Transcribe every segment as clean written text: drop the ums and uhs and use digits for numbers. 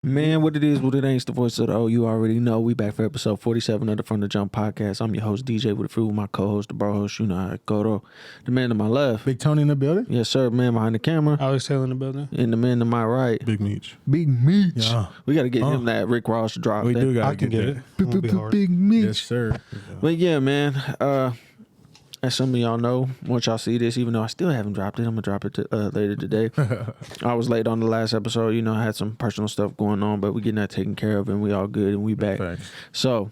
Man, what it is, what it ain't, it's the voice of the O. You already know. We back for episode 47 of the From the Jump podcast. I'm your host, DJ with the Fruit, with my co-host, the bro host, you know how it go, though. The man to my left. Big Tony in the building? Yes, sir. Man behind the camera. Alex Taylor in the building. And the man to my right. Big Meech. Big Meech. Yeah. We got to get him that Rick Ross drop. We do got I to can get it. Won't be hard. Big Meech. Yes, sir. But yeah, man. As some of y'all know, once y'all see this, even though I still haven't dropped it, I'm going to drop it later today. I was late on the last episode. You know, I had some personal stuff going on, but we getting that taken care of, and we all good, and we back. Thanks. So,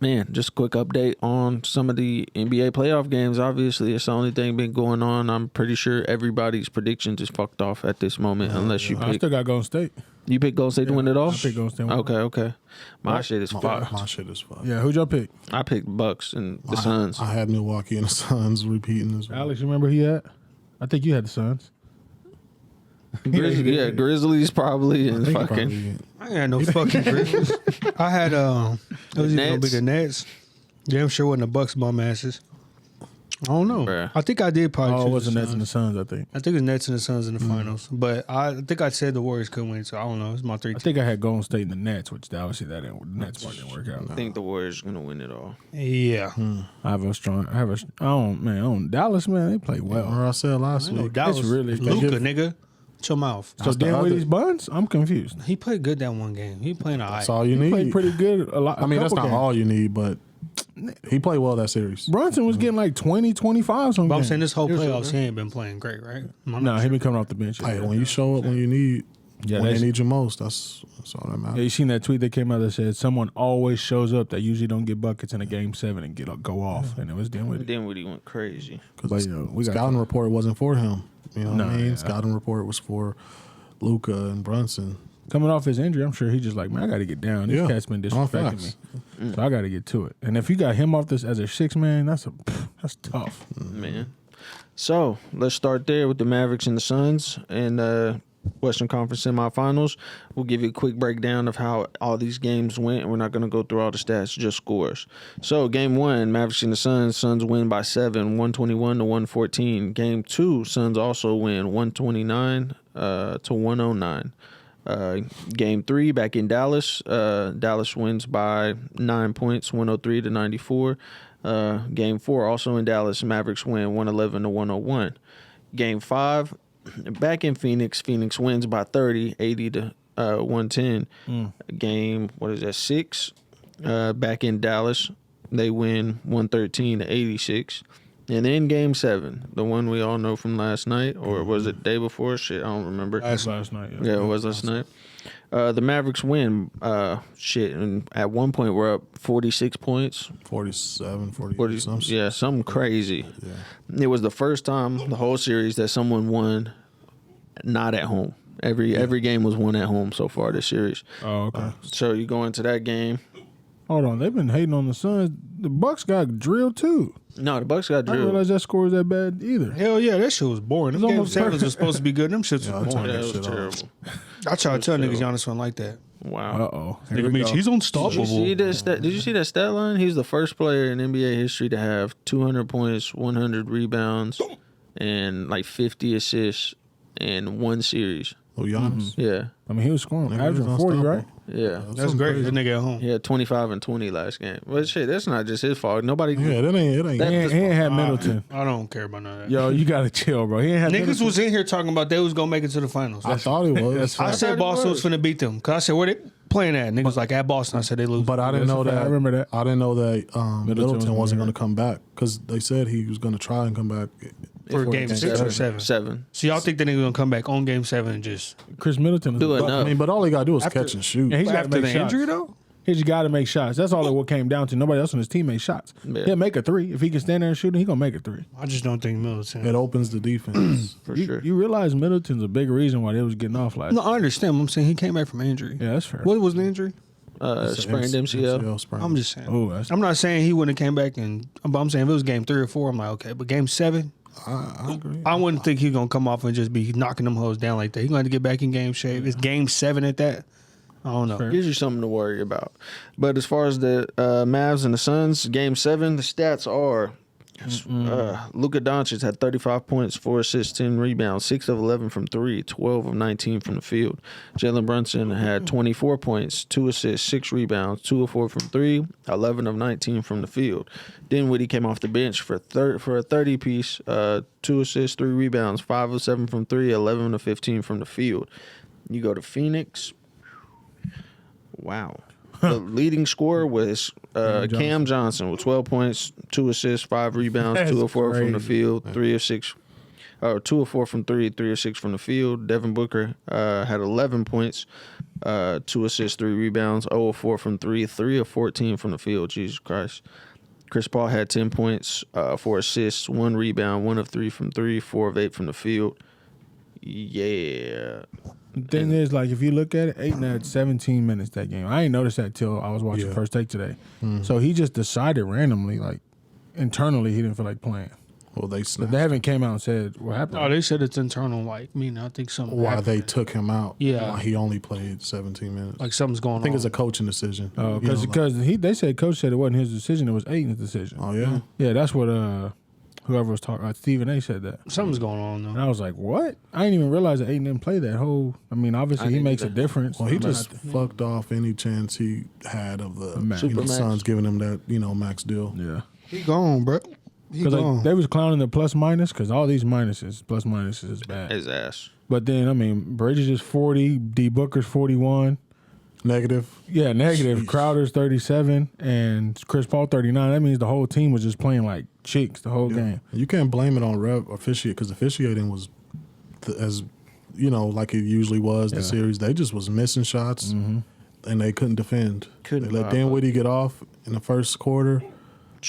man, just a quick update on some of the NBA playoff games. Obviously, it's the only thing been going on. I'm pretty sure everybody's predictions is fucked off at this moment, unless you I pick. still got Golden State. You pick Golden State to win it all? I pick Golden State. Okay. My shit is fucked. My shit is fucked. Yeah, who'd y'all pick? I picked Bucks and the Suns. I had Milwaukee and the Suns repeating as well. Alex, you remember who you had? I think you had the Suns. Grizzlies probably, and I think fucking. I ain't had no fucking Grizzlies. I had it was either gonna be the Nets. Damn sure wasn't the Bucks bum asses. I don't know. Bruh. I think I did probably. Oh, it choose was the Nets Suns. and the Suns, I think. I think it was Nets and the Suns in the finals, but I think I said the Warriors couldn't win, so I don't know. It's my three. I think I had Golden State and the Nets, which obviously the Nets part didn't work out. I think the Warriors are gonna win it all. Yeah. Dallas, man, they play well. Or I said last No, week. Dallas. It's really- Luka, nigga. Shut your mouth. So That's the Dinwiddie's other- Buns? I'm confused. He played good that one game. He playing all That's right. all you He need. played pretty good a lot. I mean, that's not games. all you need, but he played well that series. Brunson was getting like 20, 25 some But I'm games. saying this whole playoffs, he ain't been playing great, right? No, he been coming off the bench. Hey, when you show up when you need, Yeah, when that's- they need you most, that's all that Yeah, matters. you seen that tweet that came out that said someone always shows up that usually don't get buckets in a game 7 and go off, and it was Dinwiddie. Dinwiddie went crazy. But, Because you know, we got scouting report wasn't for him. You know what No, I mean? yeah. Scouting report was for Luka and Brunson. coming off his injury. I'm sure he's just like, man, I got to get down. This Yeah. cat's been On disrespecting me, facts. so I got to get to it. And if you got him off this as a 6-man, that's tough. Man. So let's start there with the Mavericks and the Suns and Western Conference semifinals. We'll give you a quick breakdown of how all these games went. We're not going to go through all the stats, just scores. So game 1, Mavericks and the Suns. Suns win by 7, 121 to 114. Game 2, Suns also win 129 to 109. Game 3, back in Dallas. Dallas wins by 9 points, 103 to 94. Game 4, also in Dallas, Mavericks win 111 to 101. Game 5, back in Phoenix, Phoenix wins by 30, 80 to 110. Game, 6, back in Dallas, they win 113 to 86. And then game 7, the one we all know from last night, or was it day before? Shit, I don't remember. Last night. Yeah, it was last night. The Mavericks win. And at one point we're up 46 points. 47, 48, 40, something. yeah, something crazy. Yeah. It was the first time the whole series that someone won not at home. Every game was won at home so far this series. Oh, okay. So you go into that game. Hold on, they've been hating on the Suns. The Bucks got drilled too. No, the Bucks got I didn't drilled. realize that score was that bad either. Hell yeah, that shit was boring. Them It was game almost sevens perfect. was supposed to be good. Them shits Yeah, I was turned boring. Yeah, that it was shit terrible. off. I try to tell niggas Giannis wasn't like that. Wow. Uh-oh. Nigga Mitch, he's unstoppable. Did you see that stat line? He's the first player in NBA history to have 200 points, 100 rebounds, and like 50 assists in one series. Oh, Giannis. Yeah. I mean, he was scoring, Nigga, averaging he's 40, unstoppable. right? Yeah. That's great. That nigga at home. He had 25 and 20 last game. But shit, that's not just his fault. Nobody. Yeah, it ain't. That- He ain't had Middleton. I don't care about none of that. Yo, you got to chill, bro. He ain't had Niggas Middleton. was in here talking about they was gonna make it to the finals. I thought it was. I said Boston was finna beat them. Cause I said where they playing at? Niggas like at Boston. I said they lose. But I didn't That's know a fact. that. I remember that. I didn't know that Middleton was wasn't gonna going to come back because they said he was going to try and come back. for game 6 or 7. 7. So y'all think that nigga gonna come back on game 7 and just Chris Middleton. Do it. But, I mean, but all he got to do is catch and shoot. Yeah, he's got to after make the shots. injury though? He just got to make shots. That's all it what came down to. Nobody else on his team made shots. Yeah. He'll make a 3. If he can stand there and shoot it, he going to make a 3. I just don't think Middleton. It opens the defense. For You, sure. you realize Middleton's a big reason why they was getting off last No, I understand. I'm saying he came back from injury. Yeah, that's fair. What was the injury? Sprained MCL. sprained. I'm just saying. Oh, that's I'm not saying he wouldn't have came back but I'm saying if it was game 3 or 4, I'm like, okay. But game 7, I agree. I wouldn't think he's gonna come off and just be knocking them hoes down like that. He's gonna have to get back in game shape. It's game 7 at that. I don't know. Fair. Gives you something to worry about. But as far as the Mavs and the Suns, game 7, the stats are Luka Doncic had 35 points, 4 assists, 10 rebounds, 6 of 11 from 3, 12 of 19 from the field. Jalen Brunson had 24 points, 2 assists, 6 rebounds, 2 of 4 from 3, 11 of 19 from the field. Dinwiddie came off the bench for a 30-piece, 2 assists, 3 rebounds, 5 of 7 from 3, 11 of 15 from the field. You go to Phoenix. Wow. The leading scorer was Cam Johnson with 12 points, 2 assists, 5 rebounds, That's 2 of 4 from the crazy. field, 3 of 6, 2 of 4 from 3, 3 of 6 from the field. Devin Booker had 11 points, 2 assists, 3 rebounds, 0 of 4 from 3, 3 of 14 from the field. Jesus Christ. Chris Paul had 10 points, 4 assists, 1 rebound, 1 of 3 from 3, 4 of 8 from the field. Yeah. The thing is, like, if you look at it, Ayton had 17 minutes that game. I ain't noticed that till I was watching Yeah. First Take today. So he just decided randomly, like, internally, he didn't feel like playing. Well, they But snapped. they haven't came out and said what happened. Oh, they said it's internal. Like, I think something. Why happened. they took him out. Yeah. Why he only played 17 minutes. Like something's going on. I think it's a coaching decision. Oh, You know, because they said coach said it wasn't his decision; it was Ayton's decision. oh yeah. Yeah, that's what whoever was talking. Stephen A. said that, something's going on and though. I was like, "What?" I didn't even realize that Ayton didn't play that whole. I mean, obviously I he didn't makes a either. difference. Well, he but just fucked off any chance he had of the max. Supermax. Suns giving him that max deal. yeah. He gone, bro. He Because gone. like, they was clowning the plus minus because all these plus minuses is bad. His ass. But then I mean, Bridges is 40, D Booker's 41. Negative. Yeah, negative. Sheesh. Crowder's 37 and Chris Paul 39. That means the whole team was just playing like chicks the whole game. You can't blame it on officiate because officiating was as like it usually was the Yeah. series. They just was missing shots and they couldn't defend. Couldn't They let vibe Dinwiddie get off in the first quarter.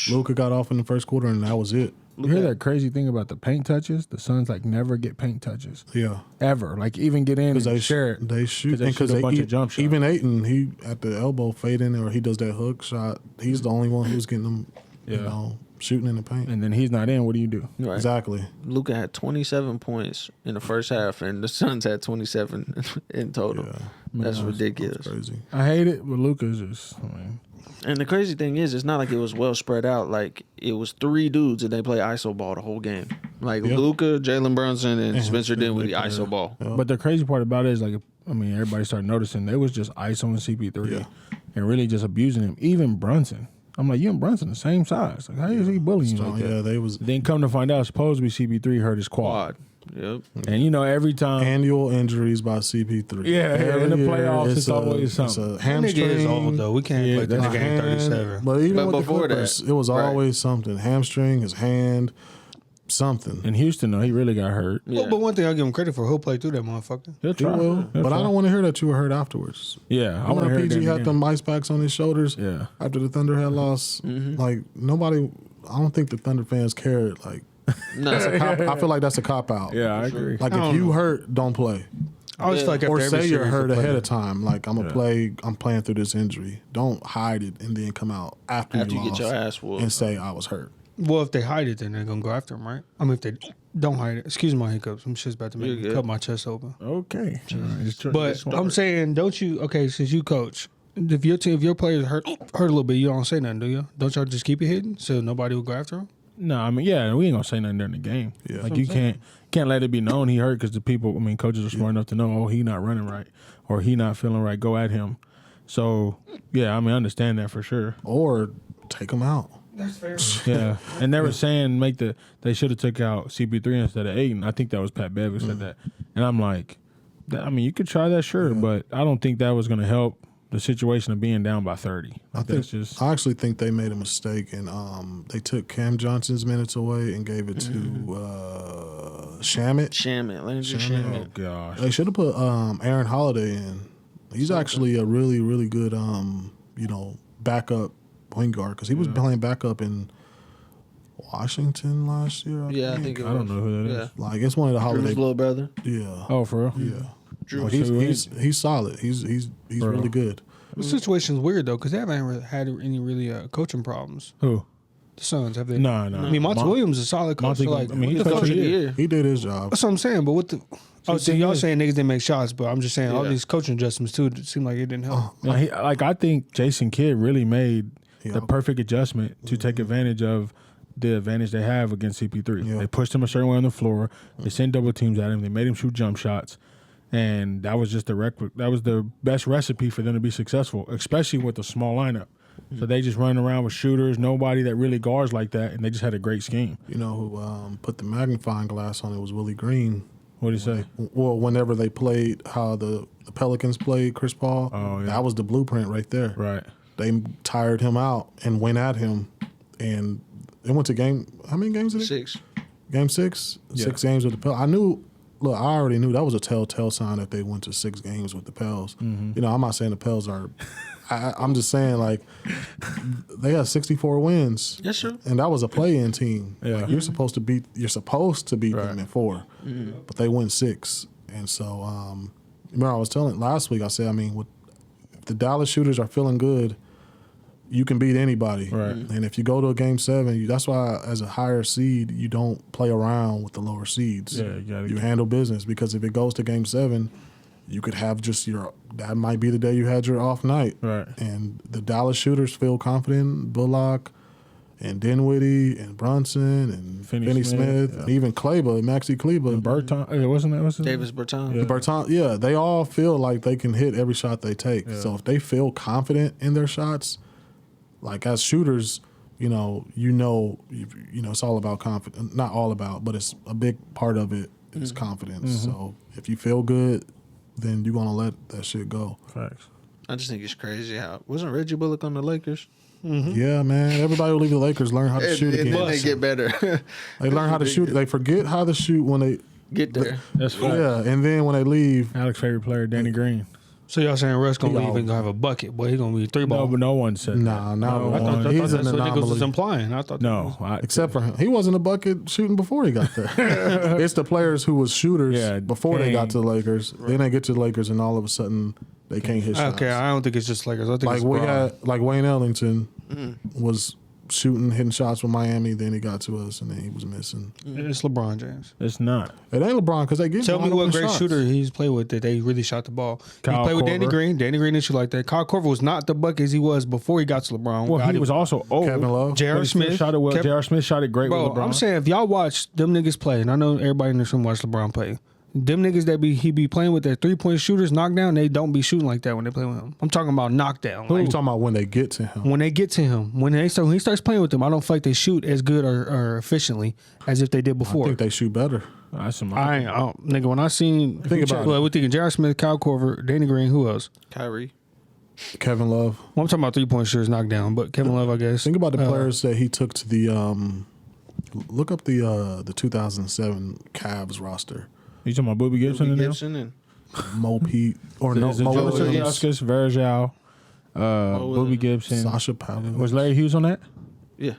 Luka got off in the first quarter and that was it. You hear that crazy thing about the paint touches? The Suns like never get paint touches Yeah, ever. Like even get in because and they share it. They shoot they shoot a bunch of jump shots. Even Ayton, he at the elbow fade in or he does that hook shot. He's the only one who's getting them. Yeah. Shooting in the paint. And then he's not in. What do you do? Right. Exactly. Luka had 27 points in the first half, and the Suns had 27 in total. Yeah. That's Man, ridiculous. That's crazy. I hate it, but Luka's just. I mean, And the crazy thing is, it's not like it was well spread out. Like, it was 3 dudes and they play iso ball the whole game. Like, Yeah. Luka, Jalen Brunson, and Spencer Dinwiddie Dinwiddie, iso ball. Yeah. but the crazy part about it is like, I mean, everybody started noticing they was just isoing CP3 Yeah. and really just abusing him. Even Brunson. I'm like, you and Brunson the same size. Like, how is he bullying you like that? Yeah, they was Then come to find out, supposedly CP3 hurt his quad. Yep. And every time. annual injuries by CP3. Yeah, in the Every year, playoffs, it's always It's something. a That nigga hamstring. is old though. We can't Yeah, play this that's nigga hand, ain't 37. But even But with the before that, Clippers, it was right. always something. Hamstring, his hand, something. In Houston, though, he really got hurt. Yeah. But one thing I give him credit for, he'll play through that motherfucker. He'll He try. will. He'll But try. I don't want to hear that you were hurt afterwards. Yeah, I I want to when hear it PG during had the them game. ice packs on his shoulders Yeah. after the Thunder had lost. Like, nobody, I don't think the Thunder fans cared. Like, No. I feel like that's a cop out. Yeah, I agree. Like, I if don't you know. hurt, don't play. I always feel like Or after every say you're series, hurt they play ahead that. of time. Like, I'm playing through this injury. Don't hide it and then come out after After you you get your lost ass whooped. and say I was hurt. Well, if they hide it, then they're gonna go after him, right? I mean, if they don't hide it, excuse my hiccups. I'm just about to make You're me good. cut my chest open. Okay. All right, just try- But just- I'm saying, don't you? Okay, since you coach, if your players hurt a little bit, you don't say nothing, do you? Don't y'all just keep it hidden so nobody will go after him? No, I mean, yeah, we ain't gonna say nothing during the game. Yeah. Like you can't let it be known he hurt because the people. I mean, coaches are smart enough to know, oh, he not running right or he not feeling right. Go at him. So yeah, I mean, I understand that for sure. Or take them out. That's fair. Yeah, and they were saying they should have took out CP3 instead of Ayton. I think that was Pat Bev who said that, and I'm like, I mean, you could try that, sure, but I don't think that was gonna help the situation of being down by 30. I I actually think they made a mistake and they took Cam Johnson's minutes away and gave it to Shamet. Shamit. Landry oh Shamit. gosh. They should have put Aaron Holiday in. He's actually a really, really good backup point guard because he was playing backup in Washington last year. Yeah, I think it I was. don't know who that is. Yeah. Like it's one of the Drew's Holiday. little brother. Yeah. Oh, for real? Yeah. Drew. Like, So he's solid. He's Bro. really good. The situation's weird though, because they haven't had any really coaching problems. Who? The Suns have they? No. I mean, Monty Williams is a solid coach. Monty- so like, I mean, He's He's coach of the coach of the year. He did his job. that's what I'm saying. But what the? Oh, so thing y'all is- saying niggas didn't make shots, but I'm just saying all Yeah. these coaching adjustments too. It seemed like it didn't help. Now, I think Jason Kidd really made Yeah. the perfect adjustment to take advantage of the advantage they have against CP3. Yeah. They pushed him a certain way on the floor. They sent double teams at him. They made him shoot jump shots. And that was just that was the best recipe for them to be successful, especially with a small lineup. So they just run around with shooters, nobody that really guards like that, and they just had a great scheme. You know who put the magnifying glass on it was Willie Green. What do you say? Well, whenever they played how the Pelicans played Chris Paul, that was the blueprint right there. Right. They tired him out and went at him, and it went to how many games did it? 6. Game 6? Yeah. 6 games with the Pels. I already knew that was a telltale sign that they went to 6 games with the Pels. Mm-hmm. You know, I'm not saying the Pels are. I'm just saying, like, they had 64 wins. Yes, sir. And that was a play-in team. Yeah. Like, you're supposed to beat Right. them in 4, but they went 6. And so, remember I was telling last week. I said, I mean, with the Dallas shooters are feeling good, you can beat anybody. Right. And if you go to a game 7, that's why as a higher seed, you don't play around with the lower seeds. Yeah, you handle business, because if it goes to game 7, you could have just that might be the day you had your off night. Right. And the Dallas shooters feel confident. Bullock and Dinwiddie and Brunson and Finney Smith, yeah. and even Kleber, Maxi Kleber. And Berton, wasn't that what's his name? Davis Bertans. Yeah. Berton, they all feel like they can hit every shot they take. So if they feel confident in their shots, like as shooters, you know, it's all about confidence. Not all about, but it's a big part of it is confidence. So if you feel good, then you're gonna let that shit go. Facts. I just think it's crazy how wasn't Reggie Bullock on the Lakers? Yeah, man. Everybody who leave the Lakers learn how to shoot and again. then they get better. They learn how to shoot. They forget how to shoot when they Get there. That's facts. yeah, and then when they leave, Alex' favorite player, Danny Green. So y'all saying Russ gonna He leave always- and gonna have a bucket? Boy, he gonna be 3 No, ball. but no one said nah, that. no, No, I thought he's that's an what niggas was anomaly. implying. I thought No, Except for him, he wasn't a bucket shooting before he got there. It's the players who was shooters Yeah, before they got Kane. to the Lakers. Then they get to the Lakers, and all of a sudden they can't hit shots. Okay, I don't think it's just Lakers. I think Like it's we Bron. had, like Wayne Ellington was shooting, hitting shots with Miami. Then he got to us, and then he was missing. It's LeBron James. it's not. It ain't LeBron because they get Tell me wide what open great shots. shooter he's played with that they really shot the ball. Kyle he played with Danny Korver. Green. Danny Green didn't shoot like that. Kyle Korver was not the bucket he was before he got to LeBron. Well, he was also old. Kevin Love. But J.R. he still Smith. shot it well. Kev- J.R. Smith shot it great Bro, with LeBron. I'm saying if y'all watch them niggas play, and I know everybody in this room watch LeBron play, them niggas that he be playing with their 3-point shooters knockdown, they don't be shooting like that when they play with him. I'm talking about knockdown. You Like, talking about when they get to him? when they get to him, when he starts playing with them, I don't feel like they shoot as good or efficiently as if they did I before. think they shoot better. That's some. Nigga, when I seen Think about well, it. we thinking J.R. Smith, Kyle Korver, Danny Green, who else? Kyrie. Kevin Love. Well, I'm talking about 3-point shooters knockdown, but Kevin Love, I guess. Think about the players that he took to the. Look up the 2007 Cavs roster. You talking about Booby Gibson? Booby in Gibson and Mo Pete or no Is it Mo Joe Williams, Ilgauskas, Verjao, Booby Williams. Gibson? Sasha Pavlovich. Was Larry Hughes on that? yeah.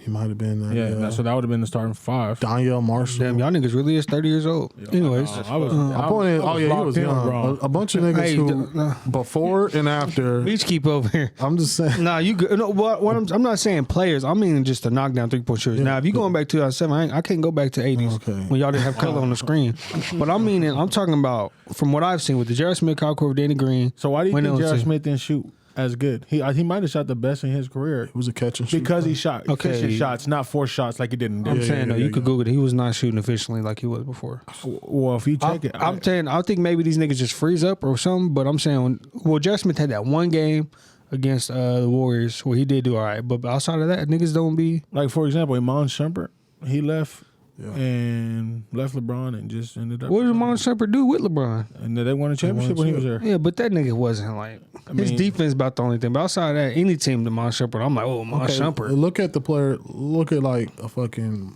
He might have been. Yeah, so that would have been the starting 5. Danielle Marshall. Damn, y'all niggas really is 30 years old. Anyways, I was. I pointed. Oh yeah, he was young. Wrong. A bunch of niggas Hey, who before and after. Beach keep over here. I'm just saying. Nah, you good. No, what I'm not saying players. I mean just the knockdown 3-point shooters. Now, if you going back to 2007, I can't go back to 80s Okay. when y'all didn't have color on the screen. But I'm talking about from what I've seen with the J.R. Smith, Kyle Korver, Danny Green. So why do you Wayne think J.R. Ellington. Smith didn't shoot as good? He might have shot the best in his career It was a catch and shoot. because he shot Okay. efficient shots, not forced shots like he did in I'm Denver. saying though, you yeah, could yeah. Google it. He was not shooting efficiently like he was before. Well, if you check it, I'm saying I think maybe these niggas just freeze up or something. But I'm saying J.R. Smith had that one game against the Warriors where he did do all right. But outside of that, niggas don't be. like for example, Iman Shumpert, he left Yeah. and left LeBron and just ended up. What did Mon Shepard do with LeBron? And they won a championship when he was there. Yeah, but that nigga wasn't like his mean- defense about the only thing. But outside of that, any team to Mon Shepard, I'm like, oh, Mon Okay, Shepard. look at the player. Look at like a fucking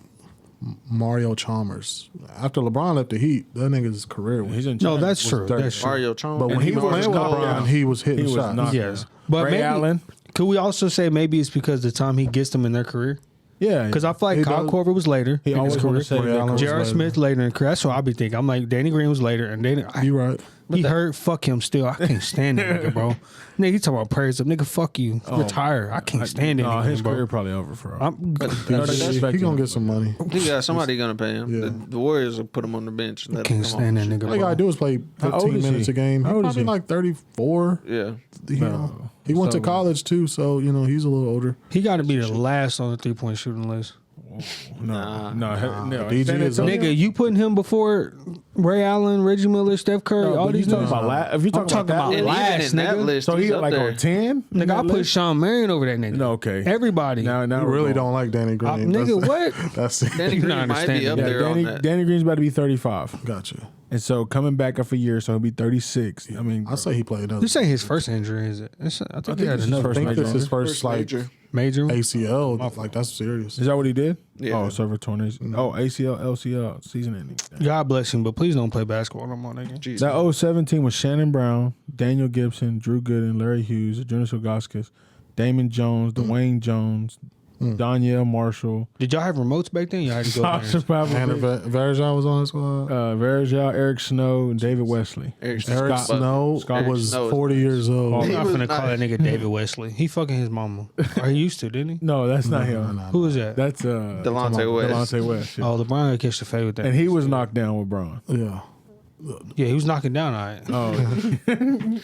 Mario Chalmers. After LeBron left the Heat, that nigga's career was. He's in No, China. that's true. dirty. That's true. Mario Chalmers. But when And he he was was playing with knocked LeBron, down. he was hitting He was shots. knocked Yes, down. but Ray maybe, Allen. could we also say maybe it's because the time he gets them in their career? Yeah, Because I feel like He Kyle does. Korver was later he in his always want career. to say Ray Allen was J.R. later. Smith later in career. That's what I be thinking. I'm like, Danny Green was later, and then You right. he hurt. Fuck him still. I can't stand that nigga, bro. Nigga, he talking about prayers up. Nigga, fuck you. Retire. I can't stand that No, nigga, his bro. career probably over for him. I'm, He gonna get some money. He got somebody gonna pay him. Yeah. The Warriors will put him on the bench. And let him can't come stand off. that nigga, All you gotta bro. do is play How old 15 is minutes he? a game. How He's old is probably he? like 34. Yeah. He went to college too, so you know he's a little older. He got to be the last on the 3-point shooting list. No. DG San is Antonio- Nigga, you putting him before Ray Allen, Reggie Miller, Steph Curry, No, all but these you talking niggas? about if you talking talking about about that And list, last, even in that nigga. list, so he's he up like there. on 10. Nigga, I put Sean Marion over that nigga. No, okay. Everybody. Now You we're really going. don't like Danny Green. Nigga, That's- what? That's it. Danny You Green not might be up understanding. there on Danny, that. Danny Green's about to be 35, Gotcha. and so coming back up a year, so he'll be 36. I mean, I say he played another. This ain't his first injury, is it? I think he had this is another first I think major this is his injury. first like major. major. ACL. Like that's serious. Is that what he did? Yeah. Oh, cervical torn. Oh, ACL, LCL, season ending. God bless him, but please don't play basketball no more, nigga. Jesus. That 07 team was Shannon Brown, Daniel Gibson, Drew Gooden, Larry Hughes, Jonas Ilgauskas, Damon Jones, Dwayne Jones, Danielle Marshall, Did y'all have remotes back then? Y'all had to go Sasha there. Hannah Pavlovich, Varejao was on his squad. Verjao, Eric Snow, and David Wesley. Eric Eric Snow Scott was Snow is 40 years old. Oh, I'm He not was finna call that nice. nigga David Wesley. He fucking his mama. Or he used to, didn't he? No, that's not him. Who was that? That's Delonte West. Delonte West. Yeah. Oh, LeBron would catch the fade with that. And he was knocked down with Braun. Yeah. Yeah, he was knocking down all right. Oh,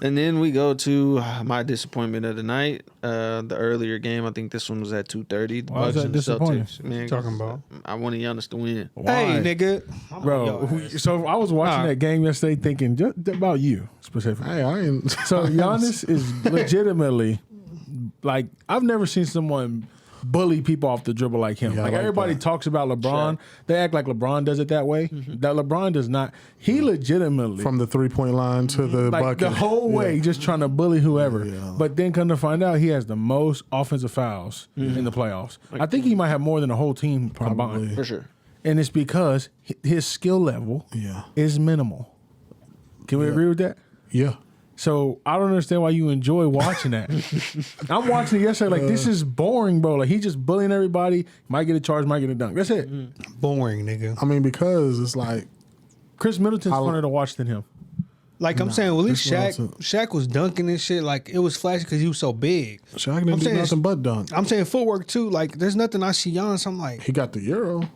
And then we go to my disappointment of the night. The earlier game, I think this one was at 2:30. The Why was Bucks that and the disappointing? Celtics. Man, Talking about? I wanted Giannis to win. why? Hey, nigga. Bro, so I was watching Nah. that game yesterday thinking just about you specifically. Hey, I ain't. So Giannis is legitimately like I've never seen someone bully people off the dribble like him. Yeah, I like like everybody that. talks about LeBron. Sure. They act like LeBron does it that way. That LeBron does not. He legitimately From the 3-point line to the like bucket. the whole way just trying to bully whoever. Yeah. But then come to find out he has the most offensive fouls in the playoffs. I think he might have more than the whole team combined. For sure. And it's because his skill level Yeah. is minimal. Can we agree with that? Yeah. So I don't understand why you enjoy watching that. I'm watching it yesterday like this is boring, bro. Like he just bullying everybody. Might get a charge, might get a dunk. That's it. Boring, nigga. I mean, because it's like, Chris Middleton's funner to watch than him. Like I'm saying, well, at least that's Shaq, what Shaq was dunking and shit. Like it was flashy because he was so big. Shaq didn't do saying nothing but dunk. I'm saying footwork too. Like there's nothing I see Giannis. I'm like, He got the Euro.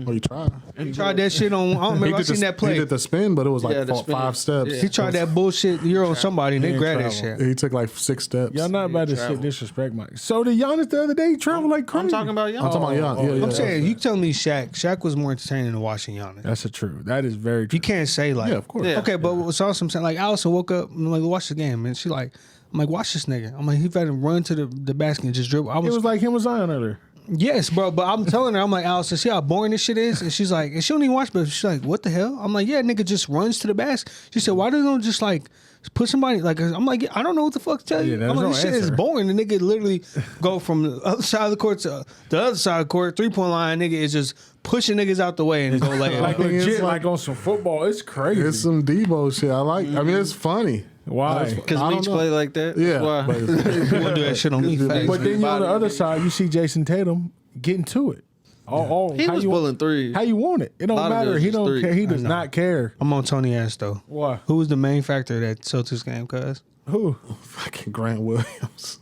Or he tried. he tried that shit on. I don't remember. I seen that He play. did the spin, but it was like Yeah, the spin. 5 steps. He tried that bullshit Euro on somebody and they He grabbed that travel. shit. He took like 6 steps. Y'all not about to travel. shit disrespect Mike. So did Giannis the other day travel like crazy? I'm talking about Giannis. I'm talking about Giannis. Yeah, I'm yeah. saying you telling me Shaq was more entertaining than watching Giannis. That's a true. That is very true. You can't say like, Yeah, of course. Yeah. Okay, but what's awesome saying like Allison woke up and like watch the game and she like, I'm like watch this nigga. I'm like he better run to the basket and just dribble. I It was like him with Zion earlier. Yes, bro. But I'm telling her, I'm like, Allison, see how boring this shit is? And she's like, and she don't even watch, but she's like, what the hell? I'm like, yeah, nigga just runs to the basket. She said, why they don't just like put somebody like? I'm like, I don't know what the fuck to tell you. Yeah, there's I'm like, no this shit is answer. boring. The nigga literally go from the other side of the court to the other side of the court, 3-point line. Nigga is just pushing niggas out the way and go lay Like it. thing is, legit, like- like on some football. It's crazy. It's some Debo shit. I like. I mean, it's funny. Why? Because I don't Meeks know. play like that. Yeah. That's why. but it's- You wanna do that shit on me, fast. But then you on the Body. other side, you see Jason Tatum getting to it. All He how was you pulling threes. How you want it? It don't lot of matter. those He is don't threes. care. He does not care. I'm on Tony ass though. Why? Who was the main factor of that Celtics game? Cuz Who? fucking Grant Williams.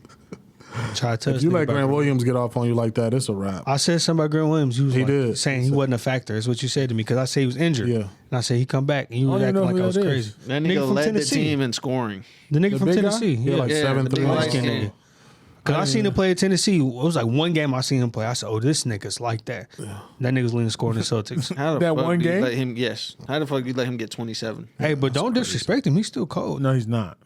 try to touch. If you nigga let back Grant there. Williams get off on you like that, it's a wrap. I said something about Grant Williams. You was He like, did. saying he wasn't a factor. Is what you said to me because I said he was injured. Yeah. And I said he come back and you I was don't acting even like know I who was that crazy. is. That nigga led the team in scoring. The nigga The from big guy? Tennessee. Yeah, like Yeah, 7'3". the big light light skinned skin. nigga. Cause I seen him play at Tennessee. It was like one game I seen him play. I said, "Oh, this nigga's like that." That nigga's leading scoring the Celtics. How the That fuck one you game? Let him, yes. How the fuck you let him get 27? Hey, but don't disrespect him. He's still cold. No, he's not.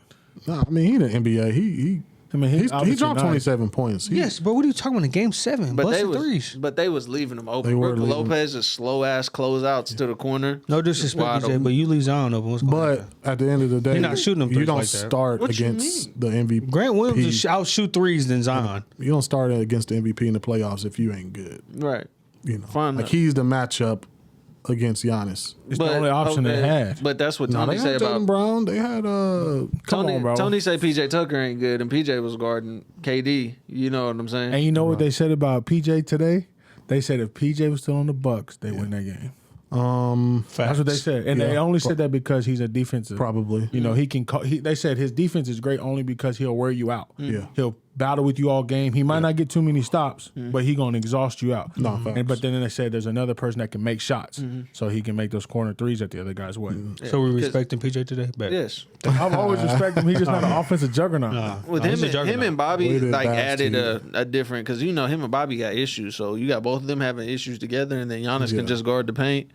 Nah, I mean, he in the NBA. He I mean, he obviously dropped not. 27 points. He- Yes, but what are you talking about in Game 7? But they Busted was, threes. but they was leaving him open. They were Brook leaving- Lopez is slow ass closeouts to the corner. No Wide disrespect, BJ, open. but you leave Zion open. What's going But on? at the end of the day, You're not shooting them you threes don't like that. start What you against the MVP. Grant Williams will outshoot threes than Zion. You don't start against the MVP in the playoffs if you ain't good. Right. You know, Fine, like though. he's the matchup against Giannis. It's the only option they had. But that's what No, Tony they said had Jaylen about Brown. They had Come Tony. on, bro. Tony said PJ Tucker ain't good, and PJ was guarding KD. You know what I'm saying? And you know what they said about PJ today? They said if PJ was still on the Bucks, they win that game. That's what they said, and they Yeah. only said that because he's a defensive. probably. You know, he can. They said his defense is great only because he'll wear you out. Yeah. He'll battle with you all game. He might not get too many stops, but he gonna exhaust you out. No, facts. But then they said there's another person that can make shots, so he can make those corner threes that the other guys wouldn't. So we respecting PJ today? Bet. Yes. I've always respected him. He's just not an offensive juggernaut. With he's a him juggernaut. and Bobby Weighted like back added to a different because him and Bobby got issues, so you got both of them having issues together, and then Giannis Yeah. can just guard the paint.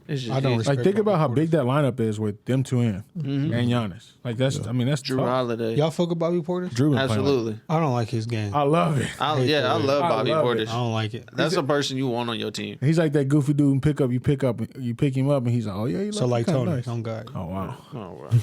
It's just I don't easy. respect Like think about how big that lineup is with them two in and Giannis. Like that's that's Drew tough. Holiday. Y'all fuck with Bobby Portis? Drew been playing like- Absolutely. I don't like his game. I love it. I love Bobby love Portis. it. I don't like it. That's a person you want on your team. He's like that goofy dude in pickup. You pick him up, and he's like, oh yeah, he So like kinda Tony, nice. on God. Oh wow. Oh, right.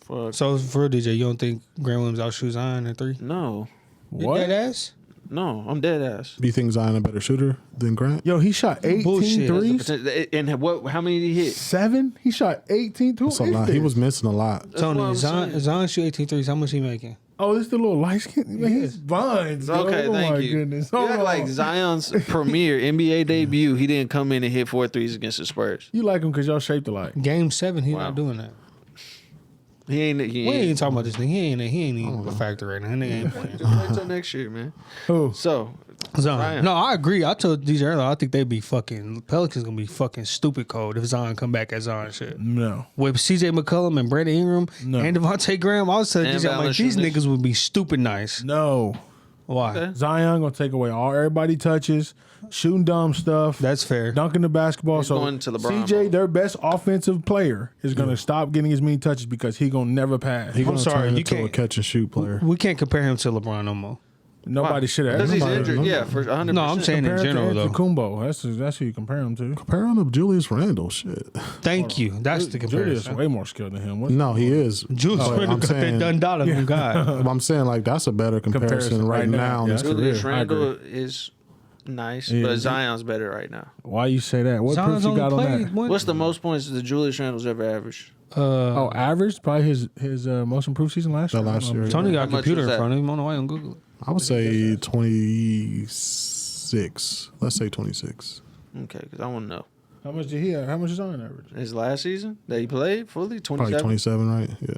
Fuck. So for real, DJ, you don't think Grant Williams outshoots Zion at 3? No. What? Dead ass? No, I'm dead ass. Do you think Zion a better shooter than Grant? Yo, he shot 18 Bullshit. threes. And what? How many did he hit? 7? He shot 18 threes. That's a lot. He was missing a lot. That's what Tony, I'm saying. Zion shoot 18 threes. How much he making? Oh, this the little light skin. Man, he's vines. yo. Okay, oh thank my you. goodness. You Hold act on. like Zion's premiere NBA debut. He didn't come in and hit 4 threes against the Spurs. You like him because y'all shaped alike. Game 7, he's Wow. not doing that. He ain't. He We ain't even ain't. talking about this thing. He ain't even a factor right now. That nigga ain't playing. Just wait till next year, man. Who? So Zion. No, I agree. I told DJ earlier, I think they'd be fucking Pelicans gonna be fucking stupid cold if Zion come back as Zion shit. No. With CJ McCollum and Brandon Ingram No. and Devontae Graham, I was telling And DJ, I'm like, these Valanciunas. niggas would be stupid nice. No. Why? Okay. Zion gonna take away all everybody touches, shooting dumb stuff. That's fair. Dunking the basketball. He's so going to LeBron CJ, mode. their best offensive player, is gonna stop getting as many touches because he gonna never pass. He gonna sorry, turn you into a can't- catch and shoot player. We can't compare him to LeBron no more. Nobody should have. because he's nobody- injured. Yeah, for 100%. No, I'm saying in general though. Kumbo. That's who you compare him to. Compare him to Julius Randle. Shit. Thank you. That's the Julius comparison. way more skilled than him. What? No, he is. Julius But Randle I'm got that saying, done dollar from God. I'm saying like that's a better comparison right now in yeah. his Julius career. Randle is nice, Yeah. but Zion's better right now. Why you say that? What Zion's proof you only got on played that? one. What's the most points that Julius Randle's ever averaged? Oh, average? Probably his most improved season last year. That last year. Tony got a How much computer was in that? front of him. I don't know why on Google it. I would say 26. Let's say 26. Okay, because I want to know How much did he have? How much is Zion average? his last season that he played fully Probably 27. 27, right? Yeah.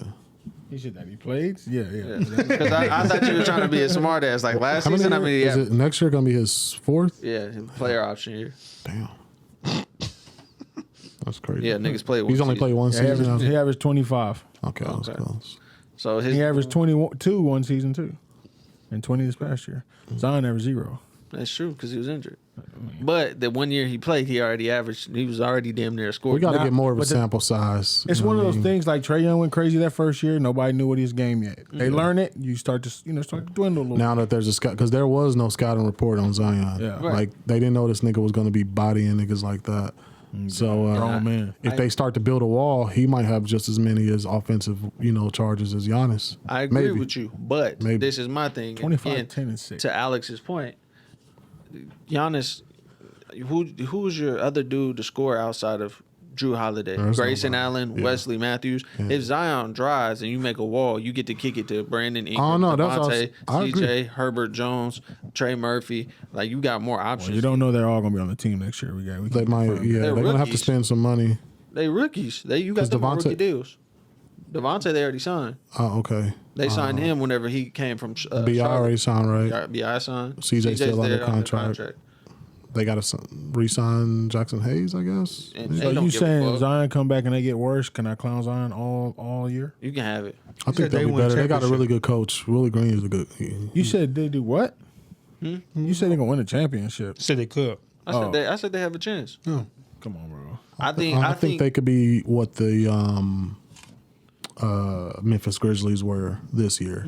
He said that he played. Yeah. Because I thought you were trying to be a smart ass like last How many season. I mean, is yeah, it next year gonna be his fourth? yeah, player option year. Damn. That's crazy. Yeah, niggas played. He's only played one He season. averaged, he averaged 25. Okay, that was Okay. close. So his He averaged 22 one season too, and 20 this past year. Zion averaged 0. That's true because he was injured. But the 1 year he played, he already averaged. He was already damn near a scorer. We got to Now- get more of a but the- sample size. It's you know one of what I those mean? things like Trae Young went crazy that first year. Nobody knew what his game yet. They learn it. You start to start to dwindle a little. Now that there's a scout, because there was no scouting report on Zion. Yeah. Right. Like they didn't know this nigga was going to be bodying niggas like that. So Oh man, if they start to build a wall, he might have just as many as offensive, charges as Giannis. I agree Maybe. with you, but Maybe. this is my thing. 25, Again, 10, and 6. to Alex's point, Giannis, who's your other dude to score outside of Drew Holiday, There's Grayson nobody. Allen, Yeah. Wesley Matthews? If Zion drives and you make a wall, you get to kick it to Brandon Ingram, Oh, no, that's what I Devontae, was- I agree. CJ, Herbert Jones, Trey Murphy. Like you got more options. You don't know they're all gonna be on the team next year. We They can might, confirm. yeah, They're they're going to have to rookies. spend some money. They rookies. You got 'Cause them on Devontae- rookie deals. Devontae, they already signed. Oh, okay. They signed him whenever he came from B already signed, right? Charlotte. B.I. signed. CJ 's still under there contract. They got to re-sign Jackson Hayes, I guess. And So they don't you give a saying fuck. Zion come back and they get worse? Can I clown Zion all year? You can have it. I said think they they'll be won better. They got a championship. really good coach. Willie Green is a good. You said they do what? You said they're gonna win a championship. Said they could. I said they have a chance. Come on, bro. I think I think they could be what the Memphis Grizzlies were this year.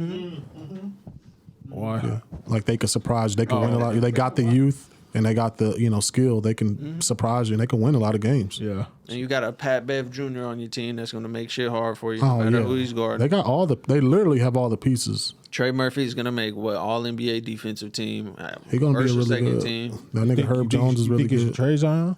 Why? Like they could surprise. They could win a lot. They got the youth and they got the skill. They can surprise you and they can win a lot of games. Yeah. and you got a Pat Bev Jr. on your team that's going to make shit hard for you, Oh, no matter yeah. who he's guarding. They got all the. They literally have all the pieces. Trey Murphy is going to make all NBA defensive team. He's gonna be first a or really second good. team. That nigga Herb Jones is really think it's good. Trey Zion?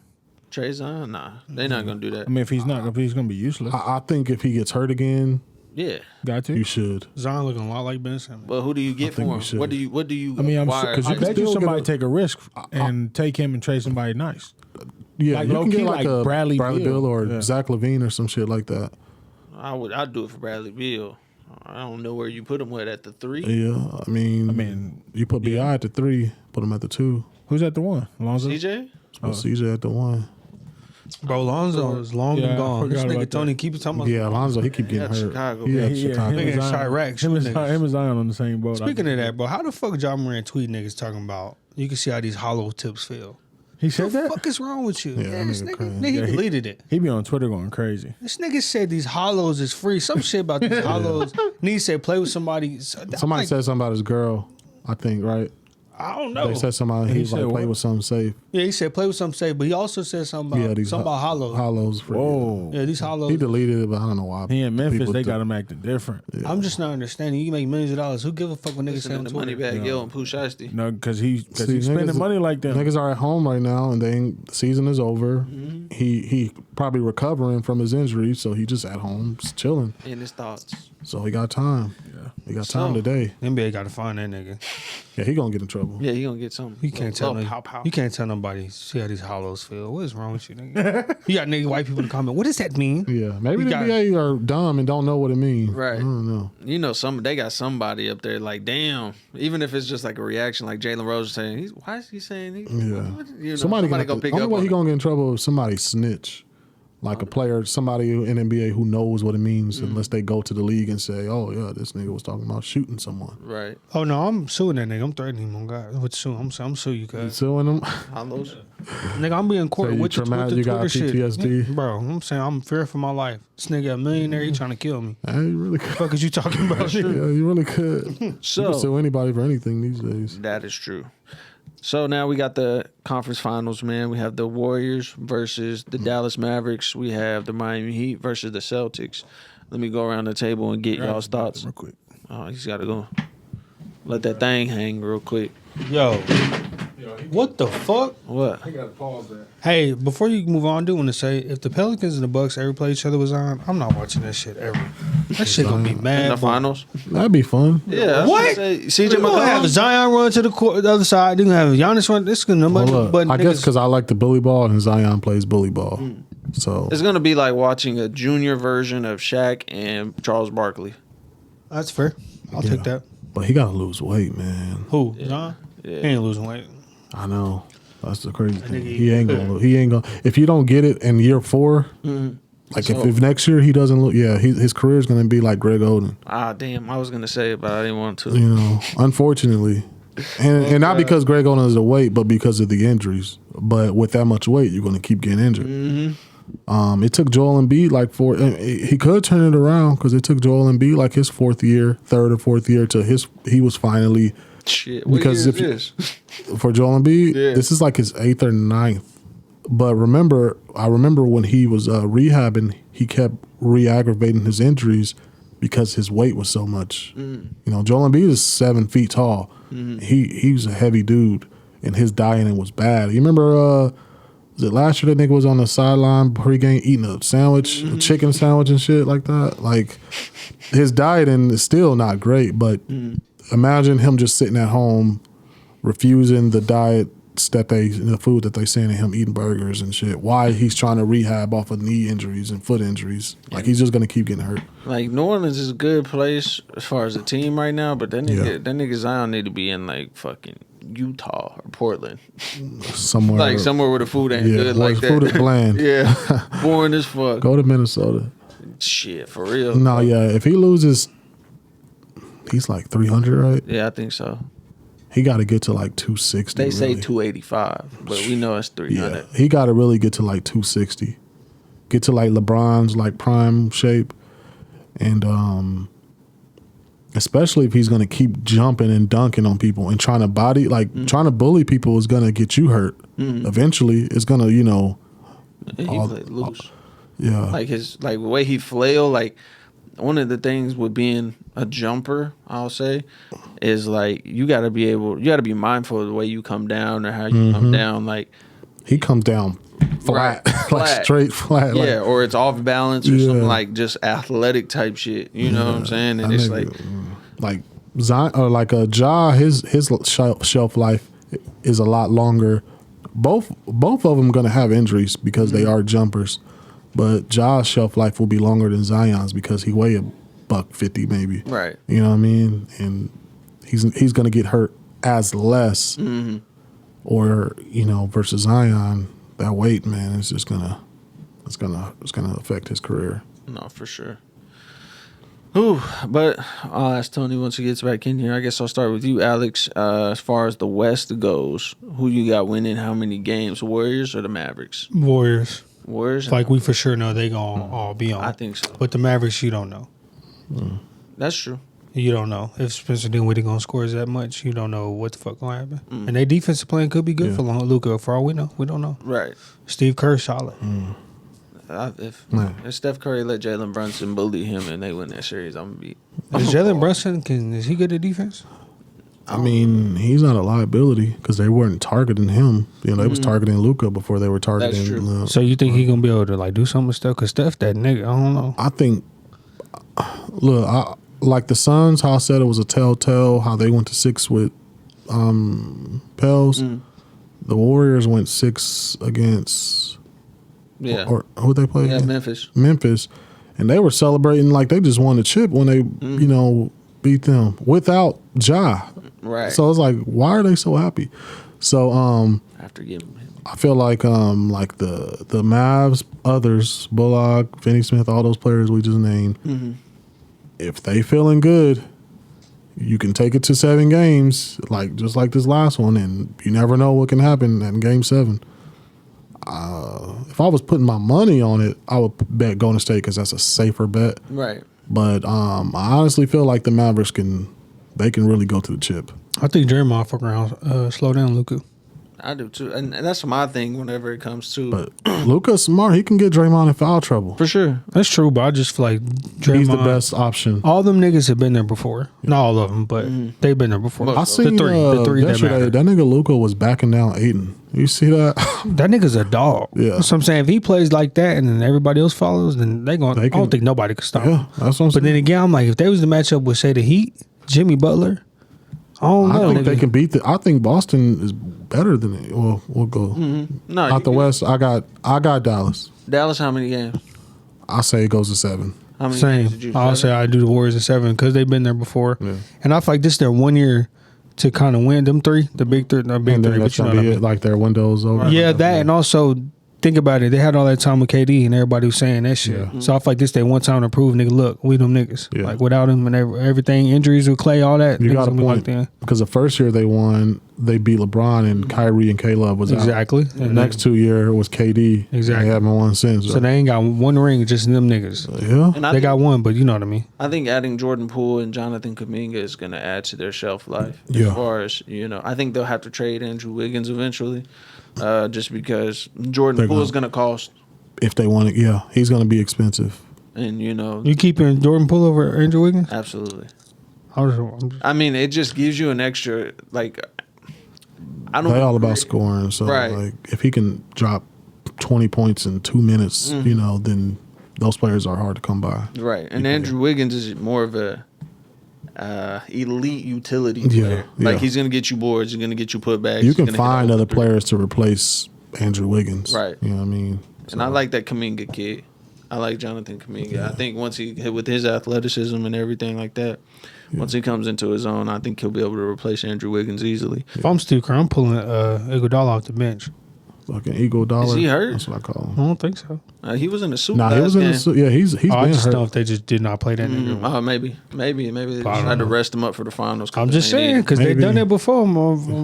Trey Zion, nah, they're not going to do that. I mean, if he's gonna be useless, I think if he gets hurt again, Yeah, got to. you should. Zion looking a lot like Ben Simmons. but who do you get for think we him? should. What do you? I mean, I'm acquire? because I can bet you still get somebody a- take a risk and take him and trade somebody nice. Yeah, Like you can low-key, get like, like a Bradley Bradley Beal. Bill or Yeah. Zach LaVine or some shit like that. I'd do it for Bradley Beal. I don't know where you put him at the 3. Yeah, I mean, you put Bi at the 3, put him at the 2. Who's at the 1? Alonzo? CJ? Put CJ at the 1. Bro, Lonzo is long Yeah, I and gone. This forgot nigga about Tony keeps talking about. Yeah, Alonzo, he keep getting Yeah, hurt. Chicago. He at Yeah, Chicago. Nigga in Zion. Chirac, Him and shooting Zion- him and Zion on the same boat. Speaking of that, bro, how the fuck John Moran tweet niggas talking about? You can see how these hollow tips feel. he What said the that? fuck is wrong with you? Yeah, that this nigga nigga, crazy. nigga, he Yeah, he- deleted it. He be on Twitter going crazy. This nigga said these hollows is free. Some shit about these hollows. And he said play with somebody. Somebody said something about his girl, I think, right? I don't know. They said something. He He's like said play what? with something safe. Yeah, he said play with something safe, but he also said something about, These something about hollows. Hollows. For, Whoa. Yeah, these hollows. He deleted it, but I don't know why. He in Memphis, people they do- got him acting different. I'm just not understanding. You make millions of dollars. Who give a fuck when niggas say Listen on to the money Twitter? bag, yo, and Pooh Shiesty. No, because he's See, spending niggas- money like that. Niggas are at home right now, and the season is over. Mm-hmm. He probably recovering from his injury, so he just at home just chilling. In his thoughts. So he got time. Yeah. He got time So- today. NBA got to find that nigga. Yeah, he gonna get in trouble. Yeah, he gonna get something. You can't tell. Pow, pow. You can't tell nobody. See how these hollows feel. What is wrong with you, nigga? You got nigga white people in the comment. What does that mean? Yeah, maybe You the got- NBA are dumb and don't know what it means. Right. I don't know. You know, they got somebody up there like, damn. Even if it's just like a reaction, like Jalen Rose saying, why is he saying he? Yeah. You know, Somebody gonna gonna pick only up way on he it. gonna get in trouble if somebody snitch. Like a player, somebody in NBA who knows what it means, unless they go to the league and say, "Oh yeah, this nigga was talking about shooting someone." Right. Oh no, I'm suing that nigga. I'm threatening him. On God, what sue? I'm suing you, You cuz. suing them? Hollows. Nigga, I'm being in court So you with the traumatized, you got Twitter shit. PTSD? Yeah, bro, I'm saying I'm fearing for my life. This nigga a millionaire. He trying to kill me. Hey, you really could. Fuck is you talking about? Yeah, you really could. You can So sue anybody for anything these days. that is true. So now we got the conference finals, man. We have the Warriors versus the Dallas Mavericks. We have the Miami Heat versus the Celtics. Let me go around the table and get y'all's thoughts. Real quick. Oh, he's got to go. Let that thing hang real quick. Yo, what the fuck? What? I got to pause that. Hey, before you move on, I do want to say if the Pelicans and the Bucks ever play each other with Zion, I'm not watching that shit ever. That shit gonna be mad. In the boy. finals? That'd be fun. Yeah. I was What? gonna say, CJ You're gonna have McCollum? Zion run to the other side. You're gonna have Giannis run. This is gonna Well, look, but I guess niggas- because I like the bully ball and Zion plays bully ball. So It's going to be like watching a junior version of Shaq and Charles Barkley. that's fair. I'll Yeah. take that. but he gotta lose weight, man. Who? Zion? Yeah. He ain't losing weight. I know. That's the crazy thing. nigga- He ain't gonna. He ain't gonna. If you don't get it in year 4, like So- if next year he doesn't look, yeah, his career is gonna be like Greg Oden. Ah, damn. I was going to say it, but I didn't want to. You know, unfortunately, and not because Greg Oden is a weight, but because of the injuries. But with that much weight, you're gonna keep getting injured. It took Joel Embiid like 4. He could turn it around because it took Joel Embiid like his 3rd or 4th year to he was finally. Shit. What Because year if is you- this? For Joel Embiid, Yeah. this is like his 8th or 9th. But I remember when he was rehabbing, he kept re-aggravating his injuries because his weight was so much. You know, Joel Embiid is 7 feet tall. He was a heavy dude, and his dieting was bad. You remember? Was it last year that nigga was on the sideline pregame eating a sandwich, a chicken sandwich and shit like that? Like, his dieting is still not great, but imagine him just sitting at home, refusing the diets that the food that they sending him, eating burgers and shit. Why he's trying to rehab off of knee injuries and foot injuries? Like he's just gonna keep getting hurt. Like, New Orleans is a good place as far as the team right now, but that nigga, Yeah. that nigga Zion need to be in, like, fucking Utah or Portland. Somewhere, Like, somewhere where the food ain't yeah, good where like the that. food is bland. Yeah. Boring as fuck. Go to Minnesota. Shit, for real. No, yeah. If he loses, he's like 300, right? Yeah, I think so. He got to get to like 260. They say really. 285, but we know it's 300. Yeah, he got to really get to like 260. Get to like LeBron's like prime shape, and especially if he's gonna keep jumping and dunking on people and trying to trying to bully people is gonna get you hurt. Eventually, it's gonna He all- played loose. yeah. Like the way he flail, like one of the things with being a jumper, I'll say, is like you gotta be mindful of the way you come down or how you come down. Like He comes down flat, Right, like flat. straight flat. Like, yeah, or it's off balance or Yeah. something like just athletic type shit. You know what I'm saying? And that it's nigga, like like Zion or like a Ja. His shelf life is a lot longer. Both of them gonna have injuries because they are jumpers, but Ja's shelf life will be longer than Zion's because he weigh $150 maybe. Right. You know what I mean? And he's gonna get hurt as less, or versus Zion, that weight, man, is just gonna affect his career. No, for sure. Ooh, but I'll ask Tony once he gets back in here. I guess I'll start with you, Alex. As far as the West goes, who you got winning how many games, Warriors or the Mavericks? Warriors. Warriors? Like, we for sure know they gonna all be on. I think so. But the Mavericks, you don't know. That's true. You don't know if Spencer Dinwiddie gonna score that much. You don't know what the fuck gonna happen. And their defensive plan could be good for Luka. For all we know, we don't know. Right. Steve Kerr solid. If Steph Curry let Jalen Brunson bully him and they win that series, I'm gonna beat. Is Jalen Brunson is he good at defense? I mean, he's not a liability because they weren't targeting him. They was targeting Luka before they were targeting. That's true. So you think he gonna be able to like do something with Steph? Cause Steph that nigga, I don't know. I think. Look, like the Suns, how I said it was a telltale. How they went to 6 with Pels. The Warriors went 6 against. Yeah. Or who they played? Yeah, Memphis. Memphis, and they were celebrating like they just won the chip when they beat them without Ja. Right. So it's like, why are they so happy? So After giving him. I feel like the Mavs, others, Bullock, Finney Smith, all those players we just named, if they feeling good, you can take it to 7 games, like just like this last one, and you never know what can happen in Game 7. If I was putting my money on it, I would bet Golden State because that's a safer bet. Right. But I honestly feel like the Mavericks can really go to the chip. I think Draymond fuck around, slow down Luka. I do too. And that's my thing whenever it comes to. But Luka's smart. He can get Draymond in foul trouble. For sure. That's true, but I just feel like Draymond, He's the best option. all them niggas have been there before. Not all of them, but they've been there before. I seen the three that yesterday, matter. that nigga Luka was backing down Aiden. You see that? That nigga's a dog. Yeah. So I'm saying if he plays like that and then everybody else follows, then I don't think nobody could stop Yeah, him. that's what I'm But then saying. again, I'm like, if they was to match up with say the Heat, Jimmy Butler, I don't know. I think nigga. they can beat I think Boston is better than it. Well, we'll go No. out the West. I got Dallas. Dallas, how many games? I say it goes to 7. How many games did Same. you I'll say I do the Warriors in 7 because they've been there before. And I feel like this is their 1 year to kind of win them 3, the big 3, not big And 3, then but that's you know gonna what I be mean. it. Like their window's over. Yeah, that and also think about it. They had all that time with KD and everybody was saying that shit. So I feel like this they one time to prove, nigga, look, we them niggas. Yeah. Like without him and everything, injuries with Clay, all that. You niggas got a gonna be point locked in. because the first year they won, they beat LeBron and Kyrie and Caleb was out. Exactly. The next 2 year was KD. Exactly. They haven't won since. So they ain't got one ring, just them niggas. yeah. And I They think, got one, but you know what I mean. I think adding Jordan Poole and Jonathan Kuminga is going to add to their shelf life. Yeah. As far as, I think they'll have to trade Andrew Wiggins eventually just because Jordan Poole is going to cost. If they want it, yeah, he's gonna be expensive. And, You keeping Jordan Poole over Andrew Wiggins? absolutely. I'm just, I mean, it just gives you an extra, like, I don't They all about scoring. So Right. like if he can drop 20 points in 2 minutes, then those players are hard to come by. Right. And Andrew Wiggins is more of a elite utility Yeah, player. Like, yeah. he's going to get you boards. He's going to get you putbacks. You he's can gonna hit find all other the three. players to replace Andrew Wiggins. Right. You know what I mean? And I like that Kuminga kid. I like Jonathan Kuminga. I think once he hit with his athleticism and everything like that, once he comes into his own, I think he'll be able to replace Andrew Wiggins easily. if I'm Steve Kerr, I'm pulling Iguodala off the bench. Fucking Eagle Dollar. Is he hurt? That's what I call I him. don't think so. He was in the suit Nah, last he was in game. the suit. Yeah, he's I been just hurt. know if they just did not play that nigga. Oh, maybe they just I don't had to know. rest him up for the finals. 'cause I'm they just need saying him. because they Maybe. done it before.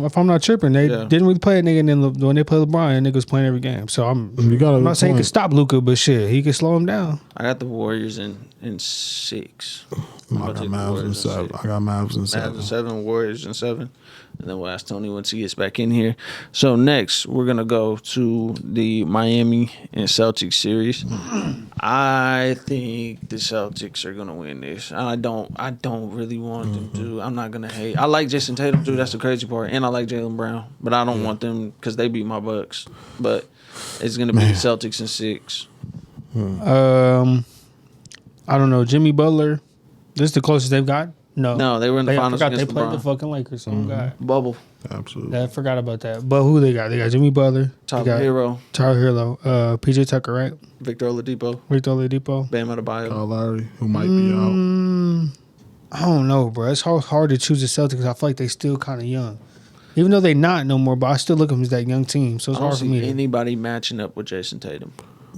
If I'm not tripping, they Yeah. didn't really play a nigga. And then when they play LeBron, that nigga was playing every game. So I'm You got not saying he could stop Luka, but shit, he could slow him down. I got the Warriors in 6. I got Mavs in 7. I got Mavs in Mavs 7. in 7, Warriors in 7. And then we'll ask Tony once he gets back in here. So next, we're going to go to the Miami and Celtics series. I think the Celtics are going to win this. I don't really want them to. I'm not going to hate. I like Jason Tatum, too. That's the crazy part. And I like Jaylen Brown. But I don't want them because they beat my Bucks. But it's going to be the Celtics in 6. I don't know. Jimmy Butler, this is the closest they've got No, they were in the I finals forgot against they played LeBron. the fucking Lakers. Oh God, Bubble, Absolutely. I forgot about that. But who they got? They got Jimmy Butler, top they got hero, Tyler Hero, PJ Tucker, right? Victor Oladipo, Victor Oladipo. Bam Adebayo. Kyle Lowry, who might be out. I don't know, bro. It's hard to choose the Celtics. I feel like they still kind of young, even though they not no more. But I still look at them as that young team, so it's I don't hard for me. see To, anybody matching up with Jason Tatum.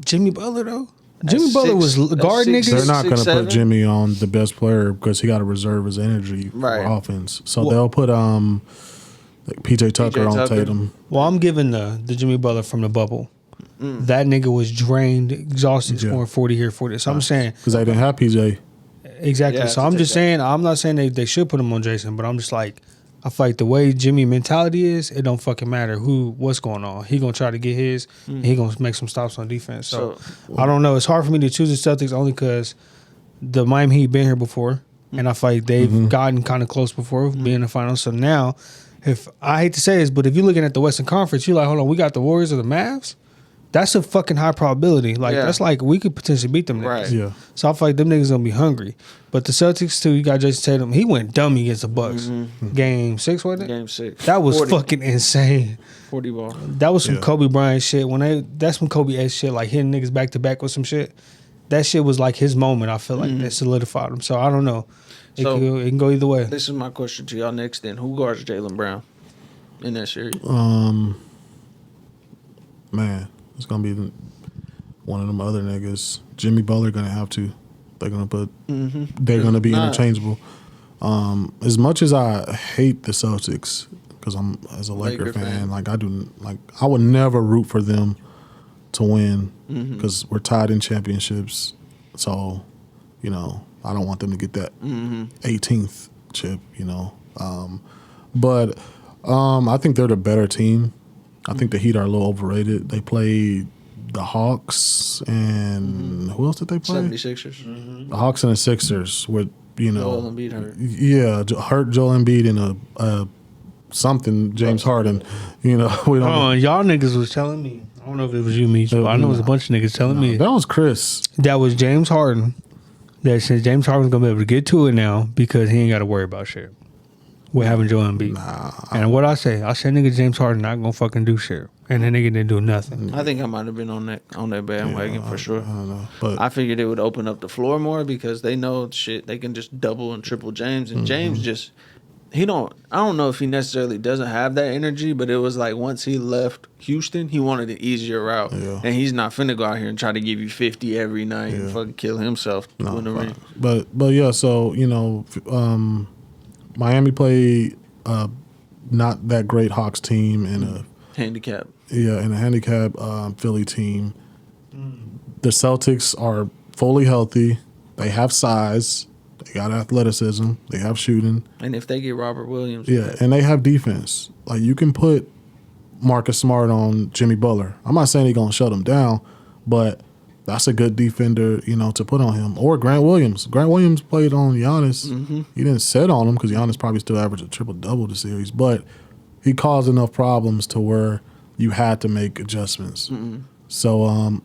Jimmy Butler though. At Jimmy Butler was six- at guard six- niggas. They're not going to 6'7"? put Jimmy on the best player because he got to reserve his energy Right. for offense. So they'll put like PJ Tucker on Tucker. Tatum. Well, I'm giving the Jimmy Butler from the bubble. That nigga was drained, exhausted, Yeah. scoring 40 here, 40. So I'm saying Because they didn't have PJ. exactly. Yeah, so to I'm take just that. saying. I'm not saying they should put him on Jason, but I'm just like, I feel like the way Jimmy mentality is, it don't fucking matter what's going on. He gonna try to get his. And he gonna make some stops on defense. So, I don't know. It's hard for me to choose the Celtics only because the Miami Heat been here before, and I feel like they've gotten kind of close before being in the finals. So now, if I hate to say this, but if you're looking at the Western Conference, you're like, hold on, we got the Warriors or the Mavs. That's a fucking high probability. Like Yeah. that's like we could potentially beat them. Niggas. Right. Yeah. So I feel like them niggas gonna be hungry. But the Celtics too, you got Jason Tatum. He went dummy against the Bucks. Game 6, wasn't it? Game 6. That was 40, fucking insane. 40 ball. That was some Yeah. Kobe Bryant shit. That's when Kobe ass shit, like hitting niggas back to back with some shit. That shit was like his moment. I feel like that solidified him. So I don't know. So- It can go either way. This is my question to y'all next. Then, who guards Jaylen Brown in that series? Man, it's going to be one of them other niggas. Jimmy Butler going to have to. They're going to put. They're going to be Nah. interchangeable. As much as I hate the Celtics, because I'm as a Laker Laker fan, fan. like I would never root for them to win because we're tied in championships. So, I don't want them to get that 18th chip. But I think they're the better team. I think the Heat are a little overrated. They played the Hawks and who else did they play? 76ers. The Hawks and the Sixers with Joel Embiid hurt. Yeah, hurt Joel Embiid in a something James Harden. We don't know. Oh, and y'all niggas was telling me. I don't know if it was you, Meech, but I know it was a bunch of niggas telling me That was Chris. that was James Harden. That said James Harden's gonna be able to get to it now because he ain't got to worry about shit. We're having Joel Embiid. And what I said, nigga James Harden not gonna fucking do shit, and that nigga didn't do nothing. I think I might have been on that bandwagon for sure. I don't know, but I figured it would open up the floor more because they know shit. They can just double and triple James, and James just I don't know if he necessarily doesn't have that energy, but it was like once he left Houston, he wanted an easier route, Yeah. and he's not finna go out here and try to give you 50 every night and fucking kill himself to win the ring. but yeah. So Miami played not that great Hawks team and a Handicap. in a handicap Philly team. The Celtics are fully healthy. They have size. They got athleticism. They have shooting. And if they get Robert Williams, Yeah, and they have defense. Like you can put Marcus Smart on Jimmy Butler. I'm not saying he's gonna shut him down, but that's a good defender, to put on him. Or Grant Williams. Grant Williams played on Giannis. He didn't sit on him because Giannis probably still averaged a triple-double this series, but he caused enough problems to where you had to make adjustments. So,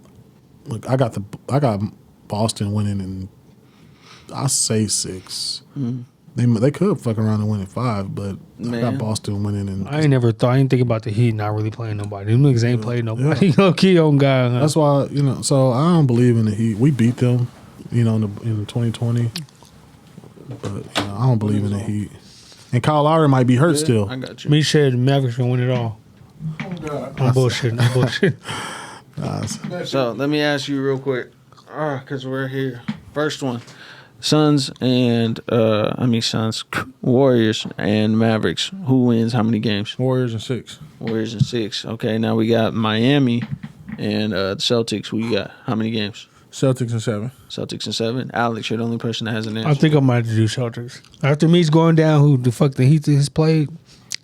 look, I got Boston winning in, I say 6. They could fuck around and win in 5, but I got Man. Boston winning in. I ain't think about the Heat not really playing nobody. Them niggas ain't playing nobody. Low key on guy. Huh? That's why So I don't believe in the Heat. We beat them, in 2020, but I don't believe in the Heat. And Kyle Lowry might be hurt still. I got you. Me said Mavericks gonna win it all. I'm bullshit. I'm bullshit. So let me ask you real quick, because we're here. First one, Warriors and Mavericks. Who wins? How many games? Warriors and 6. Warriors in 6. Okay, now we got Miami and the Celtics. Who you got? How many games? Celtics and 7. Celtics in 7. Alex, you're the only person that has an I answer. think I might have to do Celtics. After Meach going down, who the fuck the Heat has played,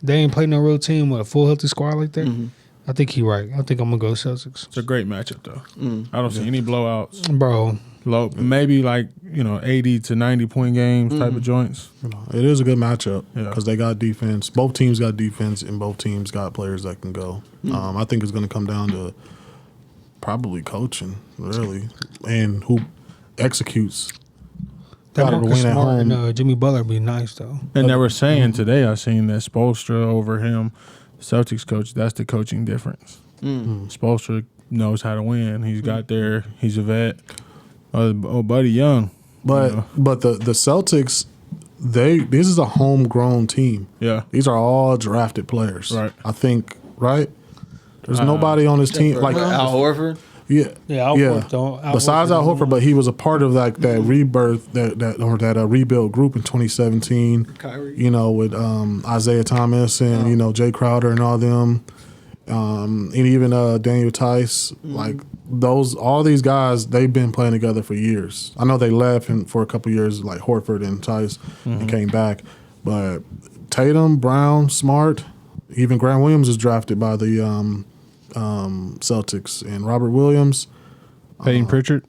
they ain't played no real team with a full healthy squad like that. I think he right. I think I'm gonna go Celtics. It's a great matchup though. I don't see any blowouts. Bro, Low, maybe 80 to 90 point games type of joints. It is a good matchup Yeah. because they got defense. Both teams got defense, and both teams got players that can go. I think it's going to come down to probably coaching, really, and who executes That Gotta Marcus win at Smart and home. Jimmy Butler would be nice though. And they were saying today, I seen that Spoelstra over him, Celtics coach. That's the coaching difference. Spoelstra knows how to win. He's got there. He's a vet. Oh, Buddy Young. But the Celtics, this is a homegrown team. Yeah. These are all drafted players. Right. I think, right? There's nobody on this team like Al Horford. yeah. Yeah, Al Horford don't- Al Besides Horford Al don't Horford, but he was a part of that rebirth that rebuild group in 2017. Kyrie. You know, with Isaiah Thomas and you know Jay Crowder and all them, and even Daniel Tice. Like all these guys, they've been playing together for years. I know they left for a couple years, like Horford and Tice, and came back. But Tatum, Brown, Smart, even Grant Williams is drafted by the Celtics, and Robert Williams. Peyton Pritchard.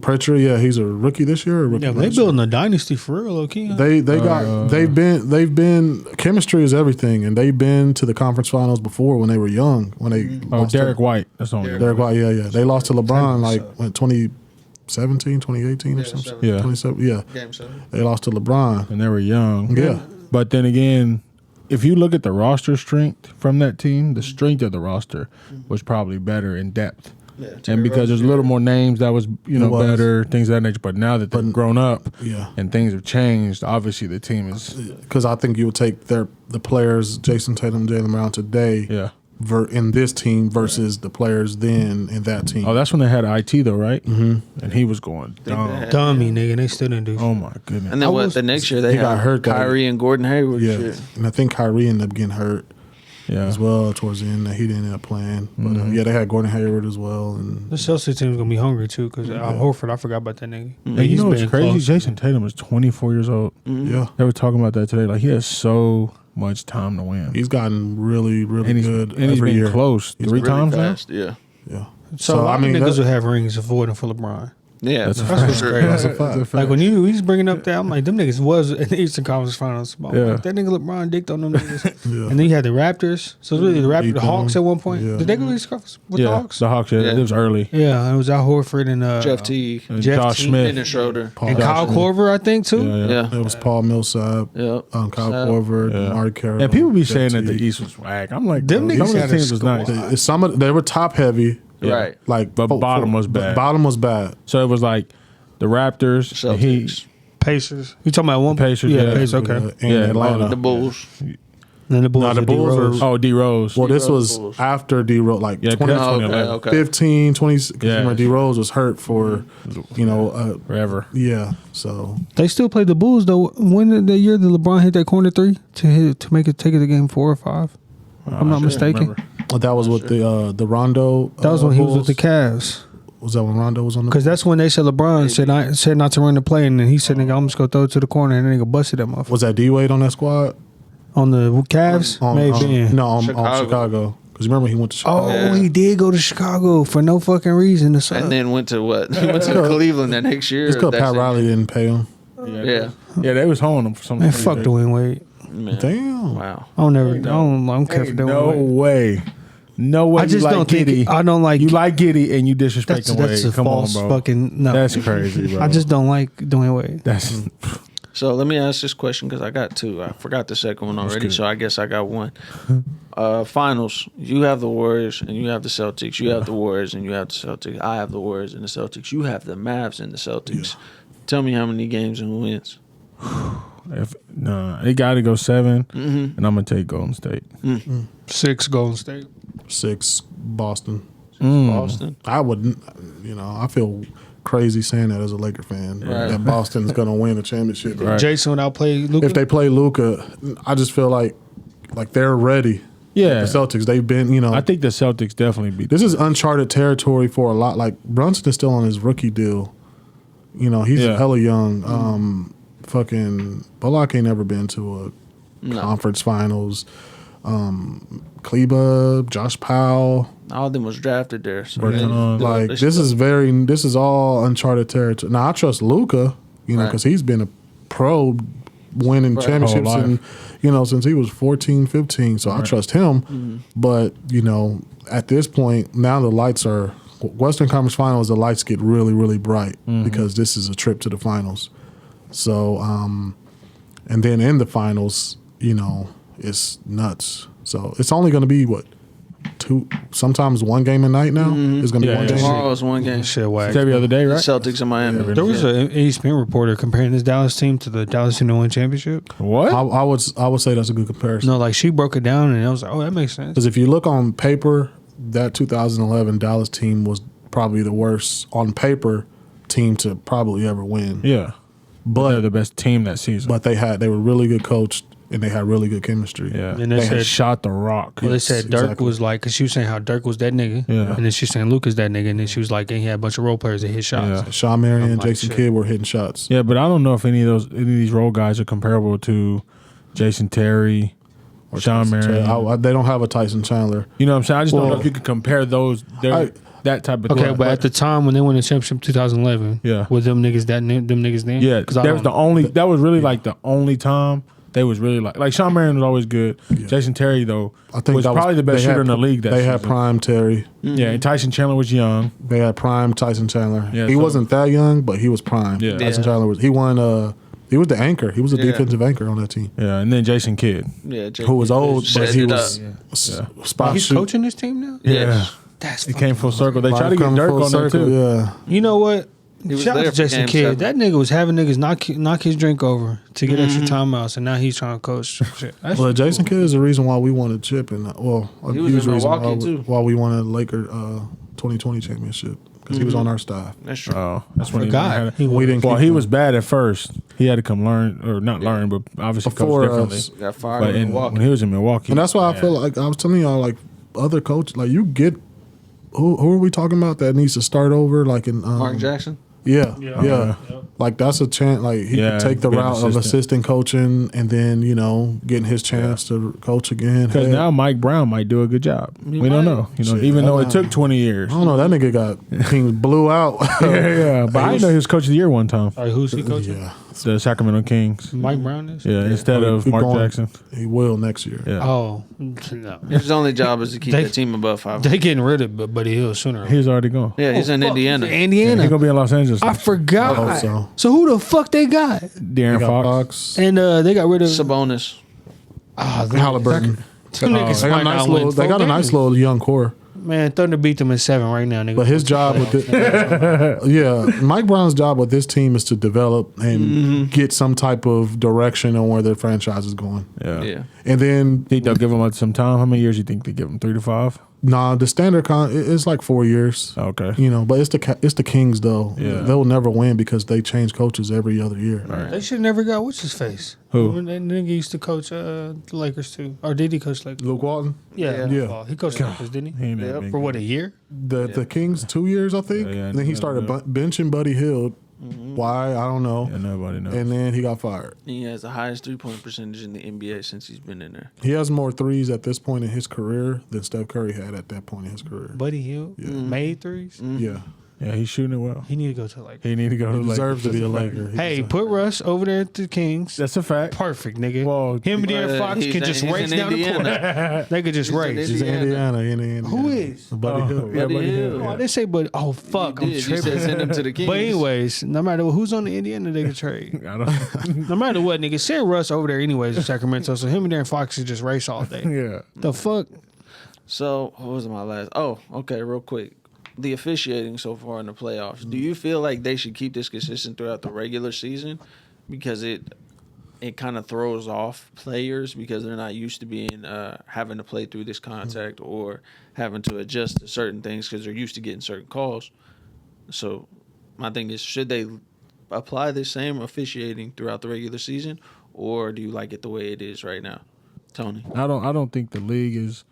Pritchard, yeah, he's a rookie this year. Or rookie Yeah, they last year? building a dynasty for real, low key. They've been chemistry is everything, and they've been to the conference finals before when they were young. When they lost to- Derek White. That's on there. Derek White, yeah. They lost to LeBron like when 2017, 2018 or something. Yeah. 27, yeah. Game 7. They lost to LeBron. And they were young. Yeah. But then again, if you look at the roster strength from that team, the strength of the roster was probably better in depth. Yeah, And because there's a little more names that was, It was. better, things of that nature. But now that they've grown up Yeah. and things have changed, obviously the team is, Because I think you would take the players, Jason Tatum, Jaylen Brown today yeah. in this team versus the players then in that team. Oh, that's when they had IT though, right? Mm-hmm. And he was going dumb. Dummy nigga, they still didn't do. Oh my goodness. And then the next year they he got had hurt that Kyrie and Gordon Hayward. yeah. Shit. And I think Kyrie ended up getting hurt Yeah. as well towards the end. That he didn't end up playing. But yeah, they had Gordon Hayward as well. And The Celtics team's gonna be hungry too, because Al Horford, I forgot about that nigga. And you He's know what's been crazy? close. Jason Tatum is 24 years old. yeah, They were talking about that today. Like he has so much time to win. he's gotten really, really and he's, good and he's every been year. close He's three Really times fast. Yeah. Yeah. So a lot I mean, of niggas that- will have rings avoiding for LeBron. Yeah, That's that's, a for fact. sure. That's a fact. Like when he's bringing up that, I'm like, them niggas was in the Eastern Conference Finals. I'm Yeah. like, that nigga LeBron dicked on them niggas. Yeah. And then you had the Raptors. So it's really the Beat the Hawks them. at one point. Yeah. Did they go to the Eastern Conference with the Yeah, Hawks? the Hawks. Yeah, Yeah. it was early. Yeah, it was Al Horford and Jeff T. And Jeff Josh Teague. Smith. Dennis Schroeder. Paul and Kyle Johnson. Korver, I think too. Yeah, yeah. Yeah. It was Paul Millsap, Yep. Kyle Sap. Korver, Yeah. Mark Carroll. And people be Jeff saying that the Teague. East was whack. I'm like, Them bro, niggas some of had the a teams was nice. squad. They were top heavy. Right. Like, But bottom was but bad. Bottom was bad. So it was like the Raptors, the Heat, Celtics. Pacers. You talking about one? Pacers, Yeah, yeah. Pacers. Okay. And Yeah, Atlanta. The Bulls. Then the Bulls. No, the with D Bulls Rose. oh D Rose. Well, this D-Rose was Bulls. after D Rose, like Yeah, 20, that's Oh, okay, 2011. okay. 15, 20. Because Yeah. D Rose was hurt for, Forever. yeah. So They still played the Bulls though. When did the year that LeBron hit that corner three to make it take it to game 4 or 5? If I'm not mistaken. that was with the Rondo. That was when he was Bulls. with the Cavs. Was that when Rondo was on the? Because that's when they said LeBron said not to run the play, and then he said, "Nigga, I'm just gonna throw it to the corner," and then nigga busted that motherfucker Was that D Wade on that squad? on the Cavs. Maybe. No, on Chicago. Chicago. Because remember he went to Chicago. Oh, Yeah. he did go to Chicago for no fucking reason. To suck. And then went to what? He went to Cleveland that next year. It's because That Pat same Riley year. didn't pay him. Yeah. Yeah, they was holding him for some Man, reason. fuck Dwayne Wade. Man. Damn. Wow. I don't care for Ain't Dwayne no Wade. way. No way. I just you like don't Giddy. think I don't like. You like Giddy and you disrespect that's Wade. a Come false on, bro. fucking no. That's crazy, bro. I just don't like Dwayne Wade. That's So let me ask this question because I got two. I forgot the second one already, good. so I guess I got one. Finals. You have the Warriors and you have the Celtics. You have the Warriors and you have the Celtics. I have the Warriors and the Celtics. You have the Mavs and the Celtics. Tell me how many games and who wins. it got to go 7, Mm-hmm. and I'm gonna take Golden State. 6 Golden State. 6 Boston. Boston. I wouldn't. I feel crazy saying that as a Laker fan. Right. That Boston's gonna win the championship. Right. Jason would outplay Luka. If they play Luka, I just feel like they're ready. Yeah, The Celtics, they've been. I think the Celtics definitely beat. This is uncharted territory for a lot. Like Brunson is still on his rookie deal. He's Yeah. hella young. Fucking Bullock ain't never been to a No. conference finals. Kleba, Josh Powell, All of them was drafted there. So Bertrand. like this is all uncharted territory. Now I trust Luka, Right. because he's been a pro, winning Right. championships Whole life. and since he was 14, 15. So I trust him. Mm-hmm. But at this point now the lights are Western Conference Finals. The lights get really really bright Mm-hmm. because this is a trip to the finals. So, and then in the finals, it's nuts. So it's only going to be what, 2, sometimes one game a night now. It's going to be Yeah, one yeah. game. Tomorrow's one game. Shit, whack. It's every other day, right? Celtics in Miami. There was an ESPN reporter comparing this Dallas team to the Dallas team that won championship. What? I would say that's a good comparison. No, like she broke it down and I was like, oh, that makes sense. Because if you look on paper, that 2011 Dallas team was probably the worst on paper team to probably ever win. Yeah. But they're the best team that season. But they were really good coached and they had really good chemistry. yeah. And they They had said- shot the rock. Well, they said Dirk exactly. was like, because she was saying how Dirk was that nigga. Yeah. And then she's saying Luke is that nigga. And then she was like, and he had a bunch of role players that hit shots. Yeah. Sean Marion and like, Jason shit. Kidd were hitting shots. Yeah, but I don't know if any of these role guys are comparable to Jason Terry or Sean Marion. They don't have a Tyson Chandler. You know what I'm saying? I just don't know Well, if you could compare those. That type of Okay, thing. but at the time when they won the championship 2011, Yeah. were them niggas them niggas then? yeah, Because that was the only. That was really like the only time they was really like Sean Marion was always good. Jason Terry though I think was that probably the best they had shooter in the league. That They had season. prime Terry. Yeah, and Tyson Chandler was young. They had prime Tyson Chandler. Yeah, he so- wasn't that young, but he was prime. Yeah. Tyson Yeah. Chandler was. He won. He was the anchor. He was a Yeah. defensive anchor on that team. Yeah, and then Jason Kidd. Yeah, Who was old, but set he it was up. spot he's shoot. coaching this team now? Yeah. That's It came full circle. They Life tried to get come Dirk full on there circle, too. Yeah. You know what? was Shout out there to for Jason game Kidd. 7. That nigga was having niggas knock his drink over to get extra timeouts, and now he's trying to coach. Shit. That's Well, Jason Kidd is the reason why we won a chip, and a He was huge in reason Milwaukee, too. why we won a Laker 2020 championship because he was on our staff. That's true. Oh, that's when forgot. he We didn't. Well, keep he him. was bad at first. He had to come learn, or not learn, but obviously Before coach differently. us. Got fired But in in, Milwaukee. when he was in Milwaukee, And that's why I man, feel like I was telling y'all, like other coaches, like you get who are we talking about that needs to start over, like in Mark Jackson. Yeah, Yeah. yeah. Like that's a chance. Like he Yeah, could take the be an route of assistant. assistant coaching, and then getting his chance to coach again. because Heck, now Mike Brown might do a good job. We might. don't know. Shit, Even though I it took 20 years. I don't know. That nigga got teams blew out. yeah. But I didn't know he was coach of the year one time. All right, who's he coaching? yeah, The Sacramento Kings. Mike Brown is? Yeah, instead He- of he Mark going- Jackson. he will next year. Yeah. Oh, no. His only job is to keep They- the team above 500. They getting rid of Buddy Hill sooner. He's already gone. Yeah, he's in Indiana. Indiana. He's going to be in Los Angeles. I forgot. I hope so. So who the fuck they got? Darren They got Fox. Fox, And they got rid of Sabonis. Halliburton. Them niggas They got might a nice not win little. They 4 got a nice games. little young core. Man, Thunder beat them in 7 right now, nigga. But his job with Mike Brown's job with this team is to develop and get some type of direction on where their franchise is going. Yeah. Yeah. And then Think they'll give him some time? How many years do you think they give him? 3 to 5? the standard it's like 4 years. Okay. But it's the Kings though. Yeah. They'll never win because they change coaches every other year. They should never got what's his face. Who? When that nigga used to coach the Lakers too, or did he coach Lakers? Luke Walton, Yeah, Yeah. Oh, he coached Lakers, didn't He he? ain't that Yep. big. For what, a year? the Kings 2 years I think. Yeah, and then he yeah, started yeah. benching Buddy Hield. Why I don't know. Yeah, nobody knows. And then he got fired. He has the highest 3-point percentage in the NBA since he's been in there. He has more threes at this point in his career than Steph Curry had at that point in his career. Buddy Hield made threes. Yeah, Yeah, he's shooting it well. He need to go to Lakers. He need to go to he the deserves to Lakers. be a Laker. He Hey, deserves- put Russ over there at the Kings. That's a fact. Perfect, nigga. Well, Him and De'Aaron Fox he's can in- just he's race in down the court. Indiana. They could just He's in race. He's in Indiana. Who is? Buddy Oh, Hield. yeah, Buddy Buddy Hield. Hield. Oh, I didn't say, but fuck, You I'm did. You tripping. said send him to the Kings. But anyways, no matter who's on the Indiana, they can trade. I don't. No matter what, nigga, send Russ over there anyways in Sacramento, so him and Darren Fox should just race all day. Yeah. The fuck? So, what was my last? Oh, okay, real quick. The officiating so far in the playoffs. Do you feel like they should keep this consistent throughout the regular season? Because it kind of throws off players because they're not used to being having to play through this contact or having to adjust to certain things because they're used to getting certain calls. So, my thing is, should they apply the same officiating throughout the regular season, or do you like it the way it is right now, Tony? I don't think the league is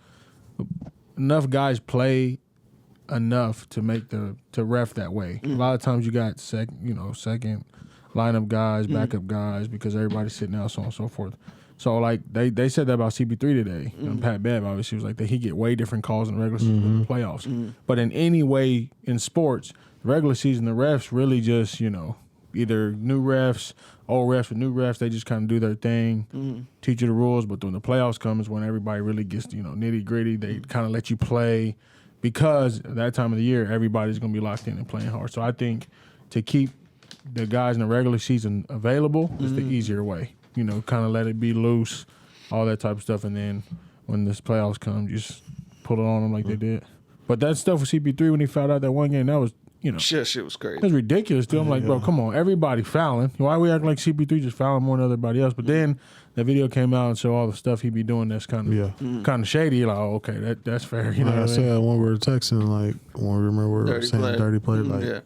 enough guys play enough to make to ref that way. A lot of times you got second lineup guys, backup guys because everybody's sitting out, so on and so forth. So like they said that about CP3 today. And Pat Bev obviously was like that he get way different calls in the regular season than the playoffs. But in any way in sports, the regular season the refs really just, either new refs, old refs with new refs, they just kind of do their thing, teach you the rules. But when the playoffs come is when everybody really gets, nitty gritty. They kind of let you play because at that time of the year, everybody's going to be locked in and playing hard. So I think to keep the guys in the regular season available is the Mm-hmm. easier way. You know, kind of let it be loose, all that type of stuff, and then when this playoffs come, just pull it on them like they did. But that stuff with CP3 when he fouled out that one game, that was, you know, Shit was it crazy. was ridiculous, dude. I'm like, bro, come on. Everybody fouling. Why we acting like CP3 just fouling more than everybody else? But then the video came out and showed all the stuff he be doing that's kind of kind of shady. You're like, oh, okay, that's fair. You know Like I what I mean? said when we were texting, like when we were Dirty saying play. dirty play, like Yeah.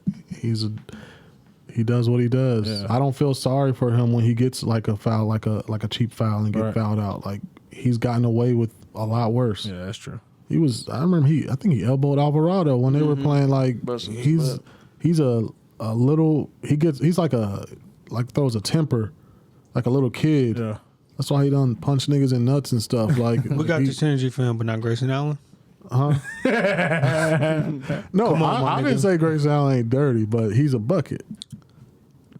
he does what he does. Yeah. I don't feel sorry for him when he gets like a foul, like a cheap foul and get Right. fouled out. Like he's gotten away with a lot worse. Yeah, that's true. He was. I remember I think he elbowed Alvarado when they were playing. Like Busting his he's a little. He's like throws a temper, like a little kid. Yeah. That's why he done punch niggas in nuts and stuff. Like We got he- the synergy for him, but not Grayson Allen. No, Come on, I my didn't nigga. say Grayson Allen ain't dirty, but he's a bucket.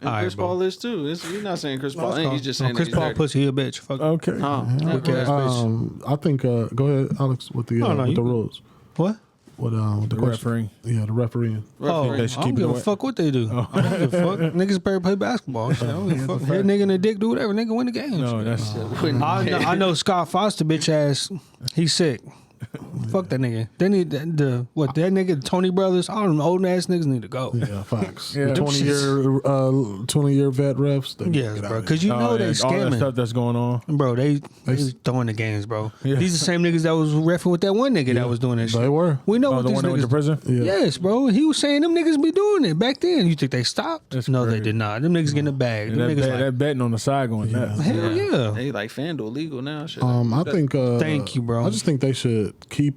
And All right, Chris bro. Paul is too. You're not saying Chris Paul ain't. He's just saying Chris that he's Paul dirty. pussy, he a bitch. Fuck. Okay. Huh. Wicked ass bitch. I think. Go ahead, Alex, with the No, with you the good. rules. What? With the The question. referee. Yeah, the refereeing. Oh, they should I keep don't it give a away. fuck what they do. I don't give a fuck. Niggas better play basketball. Shit, I don't give a fuck. Hit a nigga in the dick, do whatever. Nigga win the game. No, that's I know Scott Foster bitch ass. He's sick. Fuck that nigga. They need that nigga, the Tony brothers, all them old ass niggas need to go. Yeah, facts. Yeah. 20-year vet refs. they Yes, get out bro. of Because you know they all that scamming. stuff that's going on. Bro, they throwing the games, bro. Yeah. These are the same niggas that was reffing with that one nigga that was doing that there. shit. They were. We know Oh, what the these one that went to niggas. prison. Yeah. Yes, bro. He was saying them niggas be doing it back then. You think they stopped? That's No, they crazy. did not. Them niggas getting a bag. And Them that, niggas bet, that betting on the side going nuts. hell yeah. They like FanDuel legal now. Shit. I think. Thank you, bro. I just think they should keep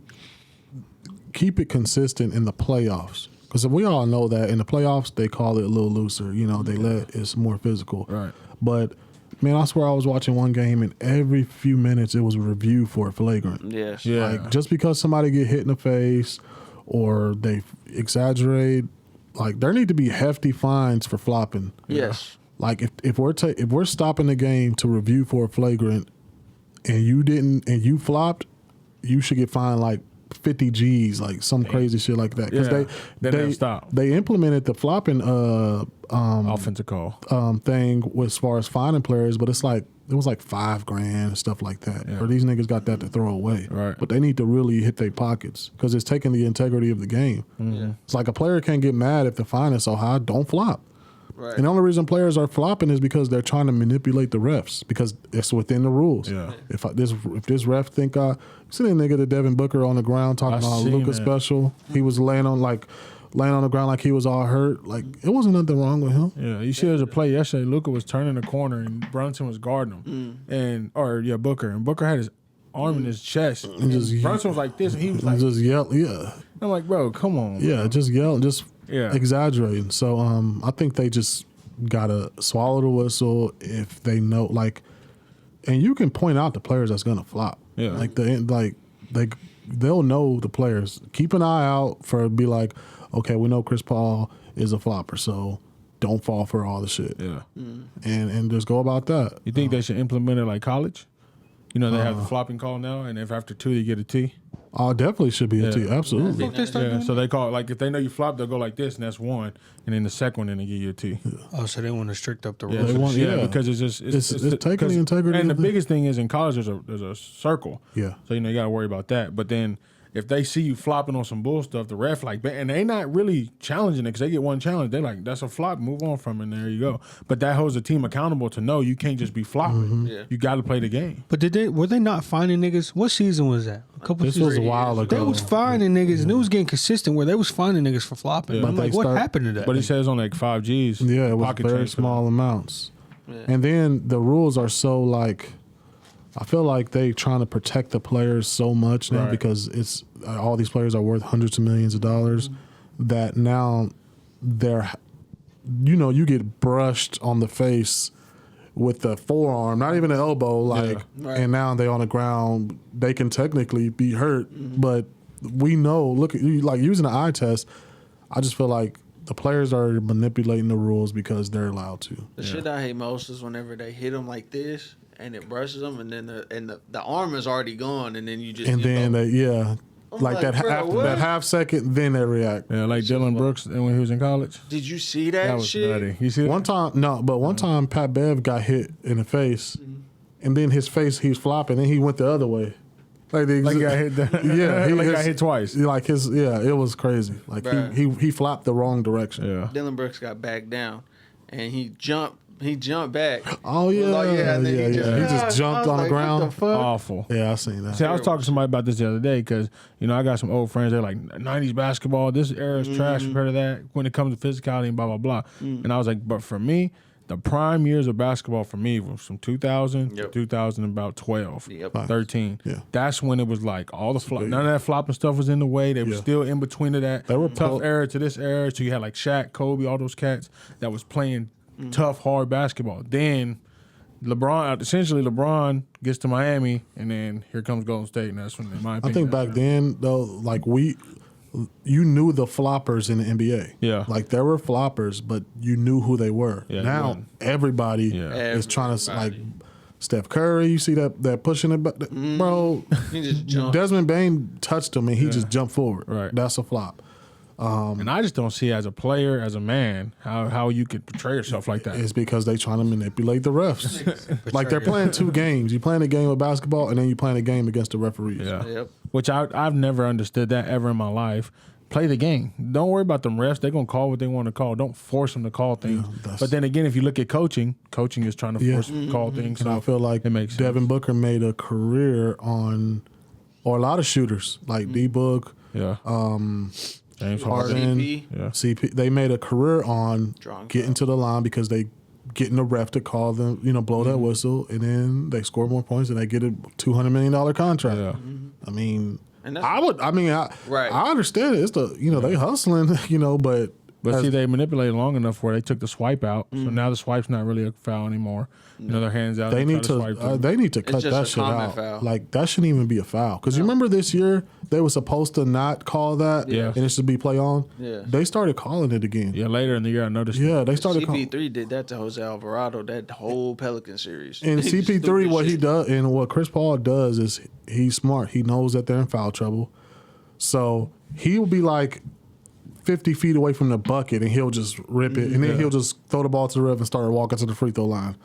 it consistent in the playoffs. Because we all know that in the playoffs they call it a little looser. You know, they let it's more physical. Right. But man, I swear I was watching one game and every few minutes it was a review for a flagrant. Yes. Yeah. Like just because somebody get hit in the face or they exaggerate, like there need to be hefty fines for flopping. Yes. Like if we're stopping the game to review for a flagrant and you flopped, you should get fined like 50 G's, like some crazy shit like that. Because Yeah. Then they'll stop. they implemented the flopping Offensive call. thing as far as finding players, but it was like $5,000 and stuff like that. Yeah. Or these niggas got that to throw away. Right. But they need to really hit their pockets because it's taking the integrity of the game. Mm-hmm. It's like a player can't get mad if the fine is so high. Don't flop. Right. And the only reason players are flopping is because they're trying to manipulate the refs because it's within the rules. Yeah. If this ref think you see that nigga, the Devin Booker on the ground talking I about seen Luka that. special. He was laying on the ground like he was all hurt. Like it wasn't nothing wrong with him. Yeah, you see there's a play yesterday. Luka was turning the corner and Brunson was guarding him. Booker. And Booker had his arm in his chest. And just- Brunson was like this and he was like, Just yell, yeah. I'm like, bro, come on. Yeah, just yell, just Yeah. exaggerating. So I think they just gotta swallow the whistle if they know and you can point out the players that's gonna flop. Yeah. They'll know the players. Keep an eye out for be like, okay, we know Chris Paul is a flopper, so don't fall for all the shit. Yeah. And just go about that. You think they should implement it like college? You know, they have the flopping call now, and if after two you get a T. Oh, definitely should be a T. Absolutely. Fuck they start Yeah, doing so they call it like if they know you flop, they'll go like this, and that's one, and then the second one, then they give you a T. Oh, so they want to strict up the Yeah, rules. They want- yeah. because it's just It's taking the integrity And the of the- biggest thing is in college, there's a circle. Yeah. So you got to worry about that. But then if they see you flopping on some bull stuff, the ref and they not really challenging it because they get one challenge. They're like, that's a flop. Move on from it. And there you go. But that holds the team accountable to know you can't just be flopping. Mm-hmm. Yeah. You got to play the game. But were they not finding niggas? What season was that? A couple This seasons. was a while They ago. was finding niggas, and it was getting consistent where they was finding niggas for flopping. Yeah. But I'm But like, they what start- happened to that? But he says on like 5 Gs. Yeah, it was pocket very change for small amounts. And then the rules are so I feel like they trying to protect the players so much now Right. because it's all these players are worth hundreds of millions of dollars that now you get brushed on the face with the forearm, not even the elbow, Right. and now they on the ground. They can technically be hurt, but we know. Look at you, like using the eye test. I just feel like the players are manipulating the rules because they're allowed to. The shit I hate most is whenever they hit them like this and it brushes them, and then the arm is already gone, and then you just And then like that bro, after what? that half second, then they react. Yeah, like Dylan Brooks and when he was in college. Did you see that, That was shit? nutty. You see that? One time Pat Bev got hit in the face, and then his face he was flopping, and he went the other way. Like he got hit. Yeah, Like got hit twice. Like it was crazy. Like Bruh. he flopped the wrong direction. Yeah. Dylan Brooks got back down, and he jumped back. Oh yeah, Like, yeah, and then yeah, he just- He just jumped on the ground. What the fuck? Awful. Yeah, I seen that. See, I was talking to somebody about this the other day because, I got some old friends. They're like, 90s basketball, this era is trash compared to that when it comes to physicality and blah, blah, blah. And I was like, but for me, the prime years of basketball for me was from 2000 to Yep. 2012, Yep. 13. Yeah. That's when it was like all the none of that flopping stuff was in the way. They were still in between of that. They were tough era to this era. So you had like Shaq, Kobe, all those cats that was playing tough, hard basketball. Then LeBron gets to Miami, and then here comes Golden State, and that's when, in my I opinion, think back then though, like you knew the floppers in the NBA. Yeah. Like there were floppers, but you knew who they were. Yeah, now you didn't. everybody Yeah. is trying to like Everybody. Steph Curry. You see that pushing it, bro. He just jumped. Desmond Bain touched him and he just jumped forward. Right. That's a flop. and I just don't see as a player, as a man, how you could portray yourself like that. It's because they trying to manipulate the refs. Like they're playing two games. You playing a game of basketball and then you playing a game against the referees. Yeah. Yep. Which I've never understood that ever in my life. Play the game. Don't worry about them refs. They're going to call what they want to call. Don't force them to call things. But then again, if you look at coaching is trying to force them to call things. And So I feel like it makes Devin sense. Booker made a career on, or a lot of shooters like D Book, Yeah. James Harden, Harden. CP. Yeah. CP. They made a career on Drawing getting to the line because they getting the ref to call them, blow that whistle, and then they score more points and they get a $200 million contract. Yeah. I mean, And that's- Right. I understand it. It's the they hustling, but But as- see, they manipulated long enough where they took the swipe out. So now the swipe's not really a foul anymore. Their hands out. They try need swipe to. through. They need to cut just that a shit common out. foul. Like that shouldn't even be a foul. Because you remember this year they were supposed to not call that, Yeah. and it should be play on. Yeah. They started calling it again. Yeah, later in the year I noticed. Yeah, they started calling. CP3 did that to Jose Alvarado that whole Pelican series. And He just CP3, stupid what he shit. does, and what Chris Paul does is he's smart. He knows that they're in foul trouble, so he will be like 50 feet away from the bucket, and he'll just rip it, and then he'll just throw the ball to the ref and start walking to the free throw line.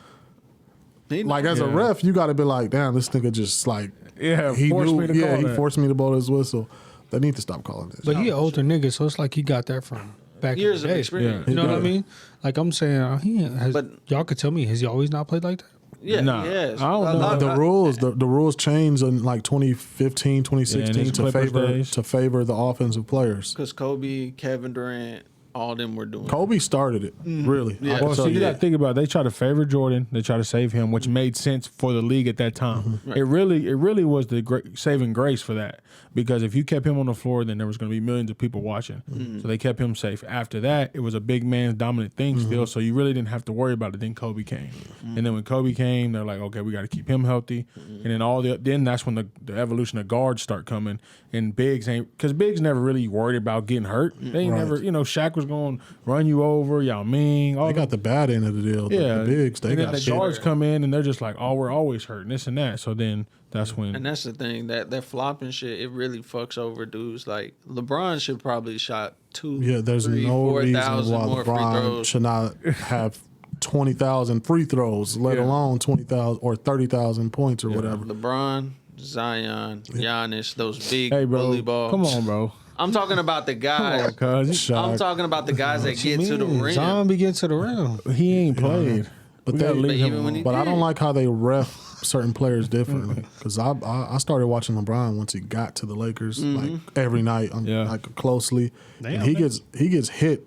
He Like as a Yeah. ref, you got to be like, damn, this nigga just like Yeah, he forced knew, me to yeah, call he that. forced me to blow his whistle. They need to stop calling this. But he an older nigga, so it's like he got that from back Years in of the day. experience. Yeah. You know what I Yeah. mean? Like I'm saying, But- y'all could tell me, has he always not played like that? Yeah, Nah, yes. I don't A know. lot- The rules, the rules changed in like 2015, Yeah, 2016 in his Clippers days. to favor the offensive players. Because Kobe, Kevin Durant, all them were doing. Kobe started it, really. Yeah. I can Well, tell see, you you got that. to think about it. They tried to favor Jordan. They tried to save him, which made sense for the league at that time. It really was the saving grace for that, because if you kept him on the floor, then there was going to be millions of people watching. So they kept him safe. After that, it was a big man's dominant thing still, so you really didn't have to worry about it. Then Kobe came, and then when Kobe came, they're like, okay, we got to keep him healthy, and then that's when the evolution of guards start coming, and bigs ain't, because bigs never really worried about getting hurt. They ain't Right. never, Shaq was going to run you over, Yao Ming, all They the got the bad end of the deal. yeah, The bigs, they and then got the shit. guards come in and they're just like, "Oh, we're always hurt," and this and that. So then that's when And that's the thing, that flopping shit, it really fucks over dudes. Like LeBron should probably shot 2, Yeah, there's 3, no reason 4,000 why more free LeBron throws. should not have 20,000 free throws, let Yeah. alone 20,000 or 30,000 points or whatever. LeBron, Zion, Giannis, those big hey, bro, bully balls. come on, bro, I'm talking about the guys. cuz Shaq. I'm talking about the guys that get to the rim. Zombie get to the rim. he ain't played. But We gotta they- leave But him even when he alone. But I don't did. like how they ref certain players differently, because I started watching LeBron once he got to the Lakers like every night, Yeah. like closely, and Damn, he man. gets hit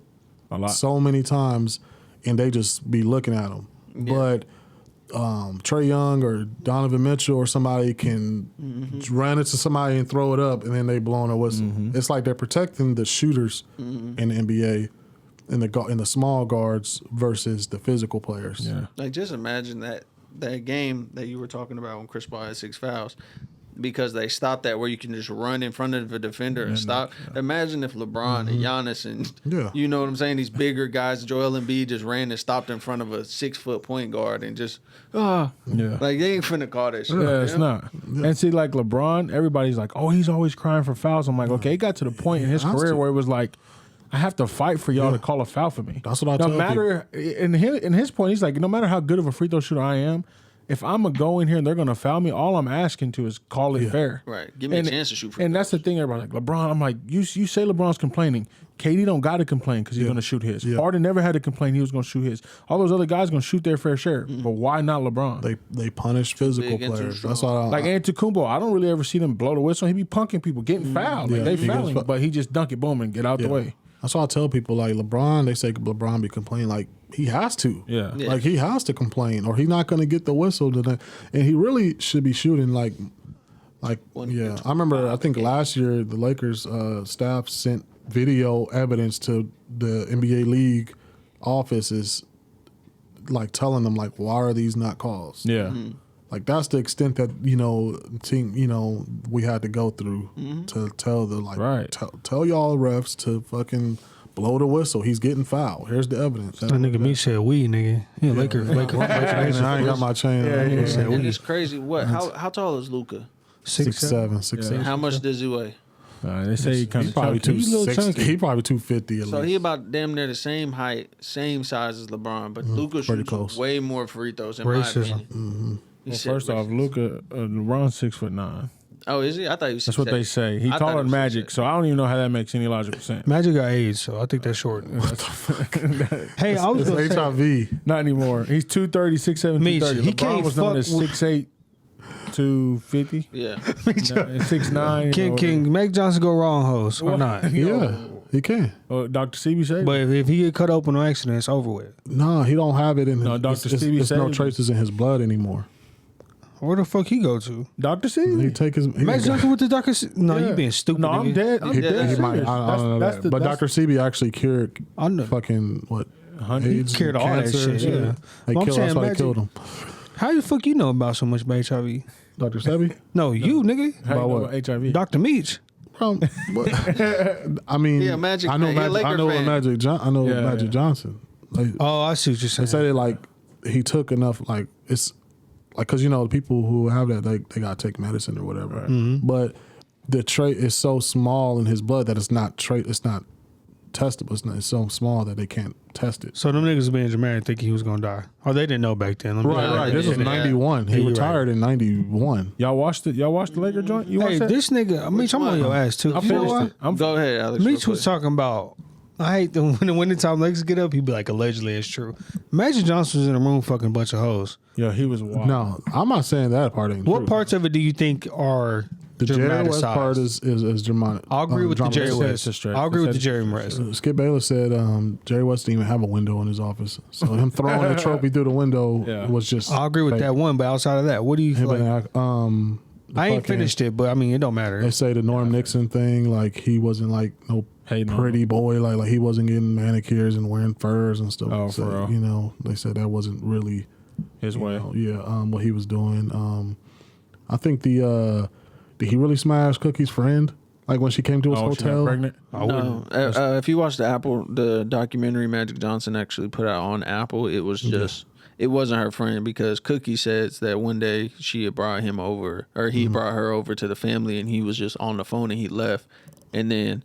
a lot. so many times, and they just be looking at him. But Trey Young or Donovan Mitchell or somebody can run into somebody and throw it up, and then they blowing a whistle. It's like they're protecting the shooters in the NBA. In the small guards versus the physical players. Yeah, Like, just imagine that game that you were talking about when Chris Paul had 6 fouls. because they stopped that where you can just run in front of a defender and stop. Imagine if LeBron and Giannis and you know what I'm saying, these bigger guys, Joel Embiid just ran and stopped in front of a 6-foot point guard and just like they ain't finna call that shit. Yeah, it's not. And see, like LeBron, everybody's like, oh, he's always crying for fouls. I'm like, okay, it got to the point in his career where it was like, I have to fight for y'all to call a foul for me. That's what I no tell matter in his point, he's like, no matter how good of a free throw shooter I am, if I'm gonna go in here and they're gonna foul me, all I'm asking to is call it fair. Right. Give me a chance to shoot free And that's the thing, everybody like LeBron. I'm like, you say LeBron's complaining. KD don't got to complain because he's gonna shoot his. Harden never had to complain he was gonna shoot his. All those other guys gonna shoot their fair share. But why not LeBron? They punish physical big and too players. strong. That's all. Like Antetokounmpo, I don't really ever see them blow the whistle. He be punking people, getting fouled. Like they he gets fouling, fouled. but he just dunk it, boom, and get out the way. That's why I tell people like LeBron. They say LeBron be complaining like he has to. Yeah. Like he has to complain or he's not going to get the whistle today. And he really should be shooting like. I remember. I think last year the Lakers staff sent video evidence to the NBA league offices, like telling them like, why are these not calls? Yeah. Like that's the extent that team we had to go through to tell the tell y'all refs to fucking blow the whistle. He's getting fouled. Here's the evidence. That nigga me said we, nigga. Yeah, Laker. I ain't got my chain. And it's crazy. What? How tall is Luka? 6'7". How much does he weigh? They say he kind He's of probably chunky. He's a little 260. chunky. He probably 250 at So least. he about damn near the same height, same size as LeBron, but Luka pretty shoots close. way more free throws in my Racism. opinion. He Well, said first off, Luka, LeBron's 6'9". oh, is he? I thought he was. That's what they say. He I thought taller it than was Magic, 6'8". so I don't even know how that makes any logical sense. Magic got AIDS, so I think that's short. Hey, I was It's gonna say, HIV. Not anymore. He's 230, 6'7", Mitch, 230. he LeBron can't was known as fuck with- 6'8", 250, Yeah. and 6'9". Can Meg Johnson go wrong, hoes or not? Yeah, he can. Oh, Dr. Sebi said. But if he get cut open on accident, it's over with. No, he don't have it in his. No, Dr. Stevie There's no said- traces in his blood anymore. Where the fuck he go to? Dr. He Sebi. take his. Meg Johnson with the doctor? No, Yeah. you being stupid. No, I'm nigga. dead. I'm He, dead. he might. serious. I don't know that. But Dr. Sebi actually cured I know. fucking what? Honey? AIDS, Cured all that cancer, shit, yeah. They Well, I'm killed. That's saying why they Magic- killed him. How the fuck you know about so much about HIV? Dr. Sebi. No, you nigga. How you About know what? about HIV? Dr. Meach. I mean, Yeah, Magic I know fan. He a Magic. I Laker know fan. Magic. I know Yeah, Magic yeah. Johnson. Like, Oh, I see what you're they saying. say that like he took enough. Like it's like because the people who have that they gotta take medicine or whatever. But the trait is so small in his blood that it's not It's not testable. It's so small that they can't test it. So them niggas being dramatic thinking he was gonna die. Oh, they didn't know back then. Let me- Right. This was Yeah. 91. He Yeah, you're retired in 91. Y'all watched it? Y'all watched the Laker joint? You Hey, watched that? this nigga, Meach, I'm on your ass too. I You know finished what? it. I'm Go ahead, Alex. Meach was talking about. I hate when the wintertime Lakers get up. He'd be like, allegedly, it's true. Magic Johnson was in the room fucking a bunch of hoes. Yeah, he was wild. No, I'm not saying that part ain't What true. parts of it do you think are The Jerry West dramatized? part is dramatic. I'll agree with the Jerry dramatic. West. it's a stretch. I'll agree with It's the a Jerry stretch. West. Skip Bayless said Jerry West didn't even have a window in his office. So him throwing the trophy through the window Yeah. was just. I'll agree with fake. that one, but outside of that, what do you feel Him like? and, the I ain't fucking- finished it, but I mean, it don't matter. They say the Norm Nixon thing, like he wasn't like no Hating on pretty boy, like he wasn't getting manicures and wearing furs and stuff. Oh, So, for real? you know, they said that wasn't really His way. what he was doing. I think did he really smash Cookie's friend? Like when she came to his Oh, she got hotel? pregnant? I No, wouldn't. if you watch the documentary Magic Johnson actually put out on Apple, it was just it wasn't her friend because Cookie says that one day she had brought him over or he brought her over to the family and he was just on the phone and he left and then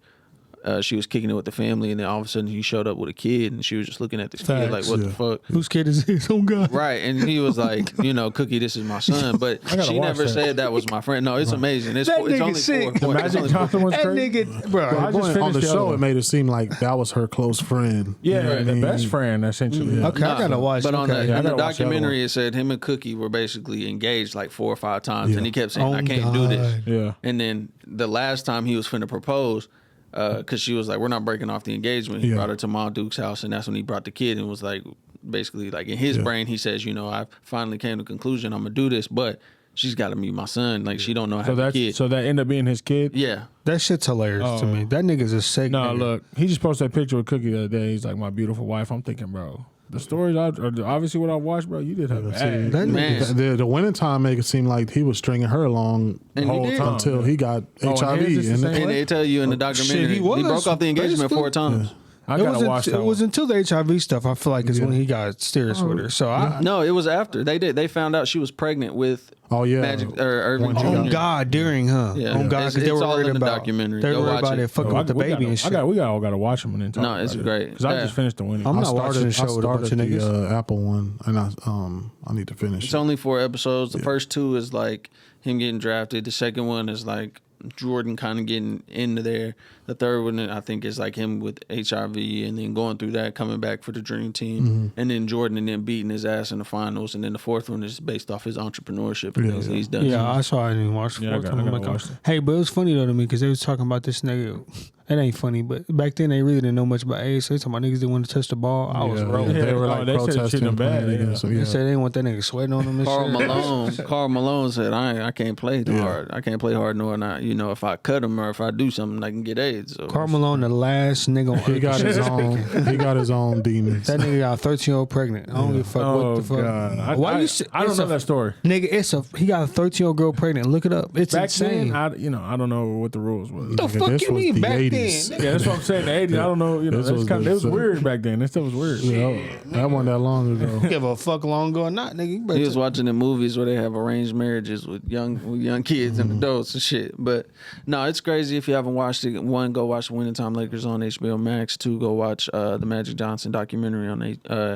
she was kicking it with the family and then all of a sudden he showed up with a kid and she was just looking at this kid like Facts, what yeah. the fuck. Whose kid is this? Oh God! Right, and he was like, Cookie, this is my son, but gotta she watch never that. said that was my friend. No, it's amazing. It's That it's nigga only sick. 4 The points. It's Magic only Johnson was That crazy. nigga, bro. I just on the finished the show, other it one. made it seem like that was her close friend. Yeah, the Right. best friend, essentially. Okay, I gotta watch. But on okay. the, Yeah, I in the gotta watch the other documentary, one. it said him and Cookie were basically engaged like 4 or 5 times, Yeah. and he kept saying, Oh, "I can't do this." God. Yeah. And then the last time he was finna propose, because she was like, "We're not breaking off the engagement." He Yeah. brought her to Mom Duke's house, and that's when he brought the kid, and was like, basically, like in his brain, he says, "I finally came to the conclusion I'm gonna do this, but she's got to meet my son. Like she don't know how So to that's kid." so that ended up being his kid. Yeah, That shit's hilarious to me. That nigga's a sick. No, nigga. look, he just posted that picture with Cookie the other day. He's like, "My beautiful wife." I'm thinking, bro, The stories, obviously, what I watched, bro, you did have bad. That Man. nigga, The winning time make it seem like he was stringing her along the And he whole did. time until he got Oh, HIV. and his is the And same And they tell you in the documentary, he was, broke off the engagement basically. 4 times. I it gotta wasn't, watch that. it was until the HIV stuff. I feel like is when he got serious with her. So I, No, it was after they found out she was pregnant with Oh yeah, Magic or Irving When he Jr. on God during her, Yeah. on God, It's- because they it's were all worried in the about documentary. They Go were worried watch about it. it fucking with the baby and shit. We all got to watch them and then talk No, about it's it. great. Because I Yeah. just finished the winning. I'm I not watching the show with a bunch of started niggas. the Apple one, and I need to finish. It's it. only 4 episodes. The first 2 is like him getting drafted. The second one is like Jordan kind of getting into there. The third one, I think, is like him with HIV and then going through that, coming back for the dream team, and then Jordan and then beating his ass in the finals. And then the fourth one is based off his entrepreneurship and things that he's done. Yeah, I saw it and watched the Yeah, I fourth got- one. I I'm gotta like, watch it. hey, but it was funny though to me because they was talking about this nigga. It ain't funny, but back then they really didn't know much about AIDS. So they talking about niggas didn't want to touch the ball. I was Yeah, rolling. They were Oh, like they said protesting treating him bad, playing yeah. against them. They Yeah. said they didn't want that nigga sweating on them and shit. Carl Malone said, I can't play hard. I can't play hard knowing if I cut him or if I do something, I can get AIDS. So Carl Malone, the last nigga on He got his own. He got his own demons. That nigga got a 13-year-old pregnant. I don't give a fuck Oh, what the fuck. God. Why you? Say, I don't it's know a- that story. Nigga, he got a 13-year-old girl pregnant. Look it up. It's Back insane. then, I don't know what the rules was. the Nigga, fuck this you was mean the back 80s. then? Yeah, that's what I'm saying. The 80s, I don't know. This was It was the- weird back then. That stuff was weird. That wasn't that long ago. Give a fuck long ago or not, nigga. You better he was watching the movies where they have arranged marriages with young kids and adults and shit. But no, it's crazy if you haven't watched it. 1, go watch Winning Time Lakers on HBO Max. 2, go watch the Magic Johnson documentary on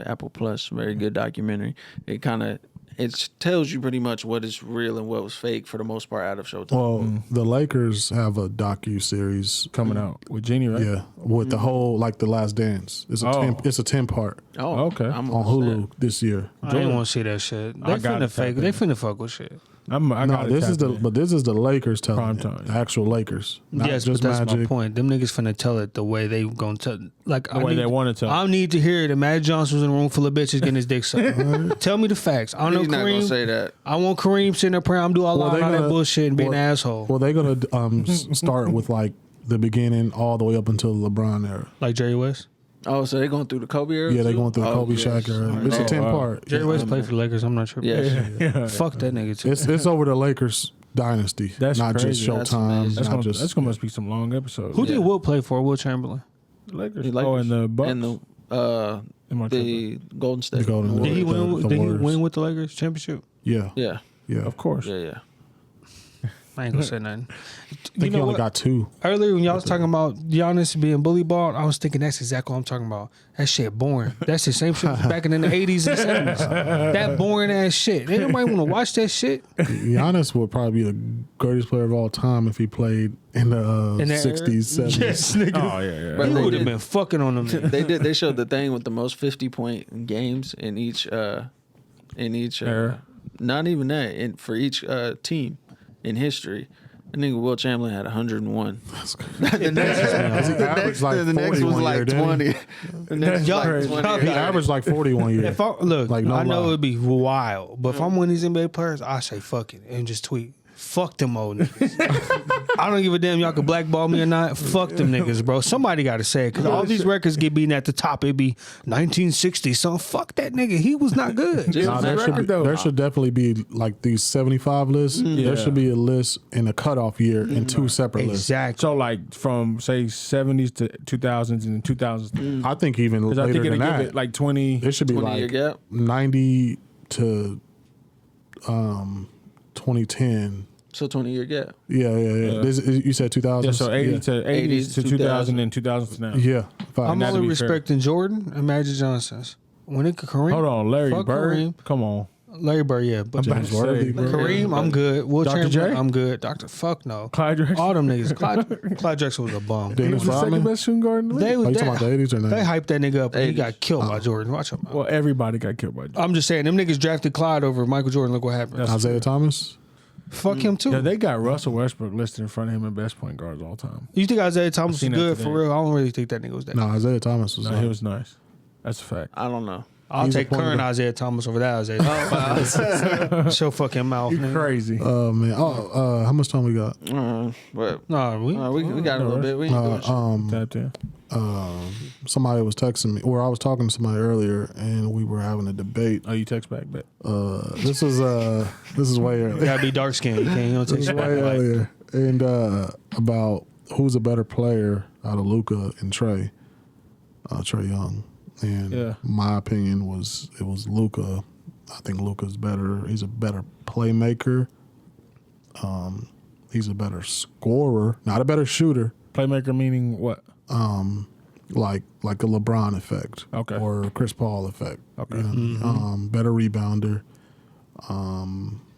Apple Plus. Very good documentary. It tells you pretty much what is real and what was fake for the most part out of Showtime. Well, the Lakers have a docu series. Coming out with Genie, right? Yeah, with the whole like the Last Dance. It's a Oh. 10 part Oh, okay. I'm on Hulu this year. I didn't want to see that shit. They I got finna it, fake. tap They in. finna fuck with shit. I No, got this is the Lakers telling Prime it. time. The actual Lakers, not Yes, just but that's Magic. my point. Them niggas finna tell it the way they gonna tell. Like The way they want to tell. I need to hear that Magic Johnson was in a room full of bitches getting his dick sucked. Tell me the facts. I don't know He's not gonna Kareem. say that. I want Kareem sitting there praying I'm do all they that gonna- bullshit and be an well- asshole Well, they're gonna start with like the beginning all the way up until the LeBron era. like Jerry West. Oh, so they're going through the Kobe era? Yeah, they're too? going through the Kobe yes. Shaq era. It's a 10 part. Jerry West played for the Lakers. I'm not sure. Yes. Fuck that nigga too. It's over the Lakers dynasty. That's not crazy. just That's Showtime. amazing. That's not gonna just that's gonna be some long episodes. Who did Wilt play for? Wilt Chamberlain. Lakers? He Oh, and the Bucks. And the Am I tripping? the Golden State. The Golden Did he The- win? the Did he Warriors. win with the Lakers championship? yeah, Yeah, yeah. Of course. yeah. I ain't gonna say nothing. I think he only got 2. Earlier when y'all was talking about Giannis being bully balled, I was thinking that's exactly what I'm talking about. That shit boring. That's the same shit back in the 80s and 70s. That boring ass shit. Ain't nobody want to watch that shit. Giannis would probably be the greatest player of all time if he played in the In that 60s, era? 70s. Yes, nigga. Oh yeah, yeah. But He they would have did- been fucking on them. niggas. They showed the thing with the most 50-point games in each Era. not even that for each team in history. I think Will Chamberlain had 101. The next like the next 40 was one like year, didn't he? 20. The next was Y'all- like y'all- 20. He averaged like 40 one year. If I, look, Like, no I know lie. it'd be wild, but if I'm one of these NBA players, I say fuck it and just tweet. Fuck them old niggas. I don't give a damn y'all can blackball me or not. Fuck them niggas, bro. Somebody got to say it because all these records get beaten at the top. It'd be 1960. So fuck that nigga. He was not good. Just Nah, that there, should be, record, though. there should definitely be like these 75 lists. Yeah. There should be a list and a cutoff year and 2 separate lists. Exactly. So like from say 70s to 2000s and 2000s. I think even Because I later think it'll than give that. it like 20. It should be 20-year like gap. 90 to 2010. So 20-year gap. Yeah. You said 2000. Yeah, so 80 to 80s to 2000 and 2000s to now. Yeah. I'm That'd only be fair. respecting Jordan and Magic Johnson's. When it could Kareem, Hold on, Larry Fuck Bird. Kareem. Come on. Larry Bird, yeah, but James Worthy, bro. Kareem, I'm good. Will Dr. Chamberlain, J? I'm good. Doctor, fuck no. Clyde Drexler. All them niggas. Clyde Drexler was a bum. He Dennis was the second Rodman. best shooting guard in the league. They was Are you talking about the 80s or They 90s? hyped that nigga up and he 80s. got killed by Jordan. Watch him. Well, everybody got killed by Jordan. I'm just saying, them niggas drafted Clyde over Michael Jordan. Look what happened. Isaiah Thomas? Fuck him too. Yeah, they got Russell Westbrook listed in front of him in best point guards all time. You think Isaiah Thomas is seen that good today. for real? I don't really think that nigga was that. No, Isaiah Thomas was No, like, he was nice. That's a fact. I don't know. I'll He's a take point current guard. Isaiah Thomas over that Isaiah. Show fucking mouth, You nigga. crazy. Oh man. Oh, how much time we got? But No, we got a little bit. We ain't doing shit. Tapped in. Somebody was texting me, or I was talking to somebody earlier, and we were having a debate. Oh, you text back, bet. This is way You earlier. gotta be dark skinned. You don't take This is shit. way earlier, and about who's a better player out of Luka and Trey Young. And Yeah. my opinion was it was Luka. I think Luka's better. He's a better playmaker. He's a better scorer, not a better shooter. Playmaker meaning what? Like a LeBron effect, Okay. or a Chris Paul effect. Okay. You know? Better rebounder.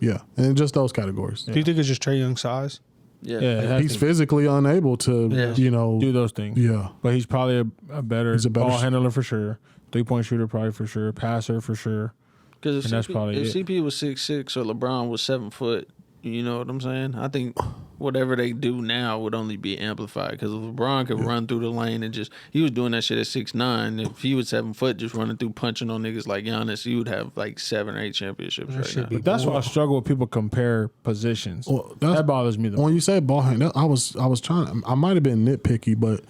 Yeah, and just those categories. Do you think it's just Trae Young's size? Yeah. Yeah, it has He's to physically unable to, Yeah. do those things. Yeah, But he's probably a better, He's a better ball sh- handler for sure. 3-point shooter probably for sure. Passer for sure. Because And that's probably if it. CP was 6'6" or LeBron was 7 foot, you know what I'm saying? I think whatever they do now would only be amplified because LeBron could run through the lane and he was doing that shit at 6'9". If he was 7 foot, just running through punching on niggas like Giannis, he would have like 7 or 8 championships right should now. be- But that's why I struggle with people compare positions. Well, that's- that bothers me the most. when you say ball handler, I was trying. I might have been nitpicky, but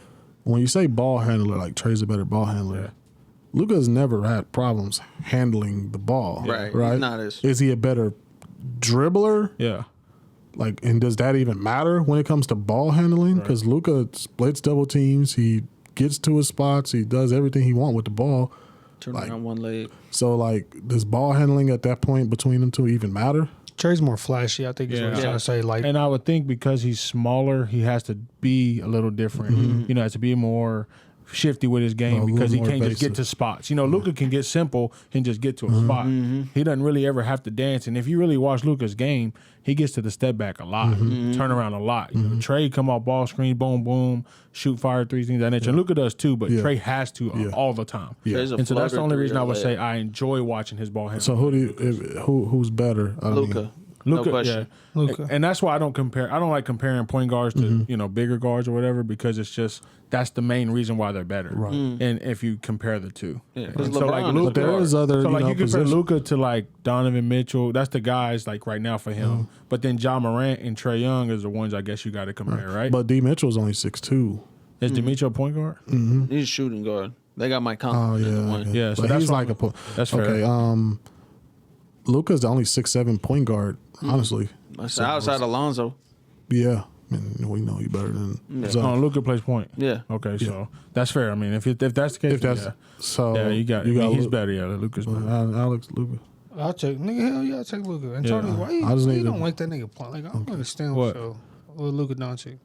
when you say ball handler, like Trey's a better ball handler. Yeah. Luka's never had problems handling the ball. Right. Right. He's not as- Is he a better dribbler? Yeah. Like, and does that even matter when it comes to ball handling? Because Luka splits double teams. He gets to his spots. He does everything he wants with the ball. Turn like- around one leg. So, like, does ball handling at that point between them two even matter? Trae's more flashy. I think is what he's Yeah. trying to say. Like, And I would think because he's smaller, he has to be a little different. You know, has to be more shifty with his game A little because he more can't just get evasive. to spots. You know, Luka can get simple and just get to a spot. He doesn't really ever have to dance. And if you really watch Luka's game, he gets to the step back a lot, turn around a lot. You know, Trey come off ball screen, boom, boom, shoot fire threes, things of that nature. And Luka does too, but Yeah. Trey has to all the time. Trey's a And so that's the floater only reason I would three-or say I enjoy watching his ball handling. So, who's better? I mean, Luka. Luka, no question. yeah. Luka. And that's why I don't compare. I don't like comparing point guards to bigger guards or whatever because it's just that's the main reason why they're better. Right. And if you compare the two, Yeah, 'cause And so like LeBron is Luka, a there is other, so you like know, you compare position- Luka to like Donovan Mitchell. That's the guys like right now for him. But then Ja Morant and Trae Young is the ones I guess you got to compare, right? But D. Mitchell's only 6'2". Is Demetrio a point guard? He's a shooting guard. They got Mike Oh Conley in the yeah, one. Yeah, so but that's he's why like I'm- that's fair. Okay, Luka's the only 6'7" point guard. Honestly, That's outside Alonzo. yeah. I mean, we know you better than Zach. Oh, Luka plays point. Yeah. Okay, so that's fair. I mean, if that's the case, If that's yeah. so, Yeah, you got. He's better. Yeah, Luka's better. Alex Luka. I'll take nigga. Hell yeah, I'll take Luka. And Yeah. Tony, why you, I just why need you to- don't like that nigga play? Like I don't understand What? what Luka Doncic.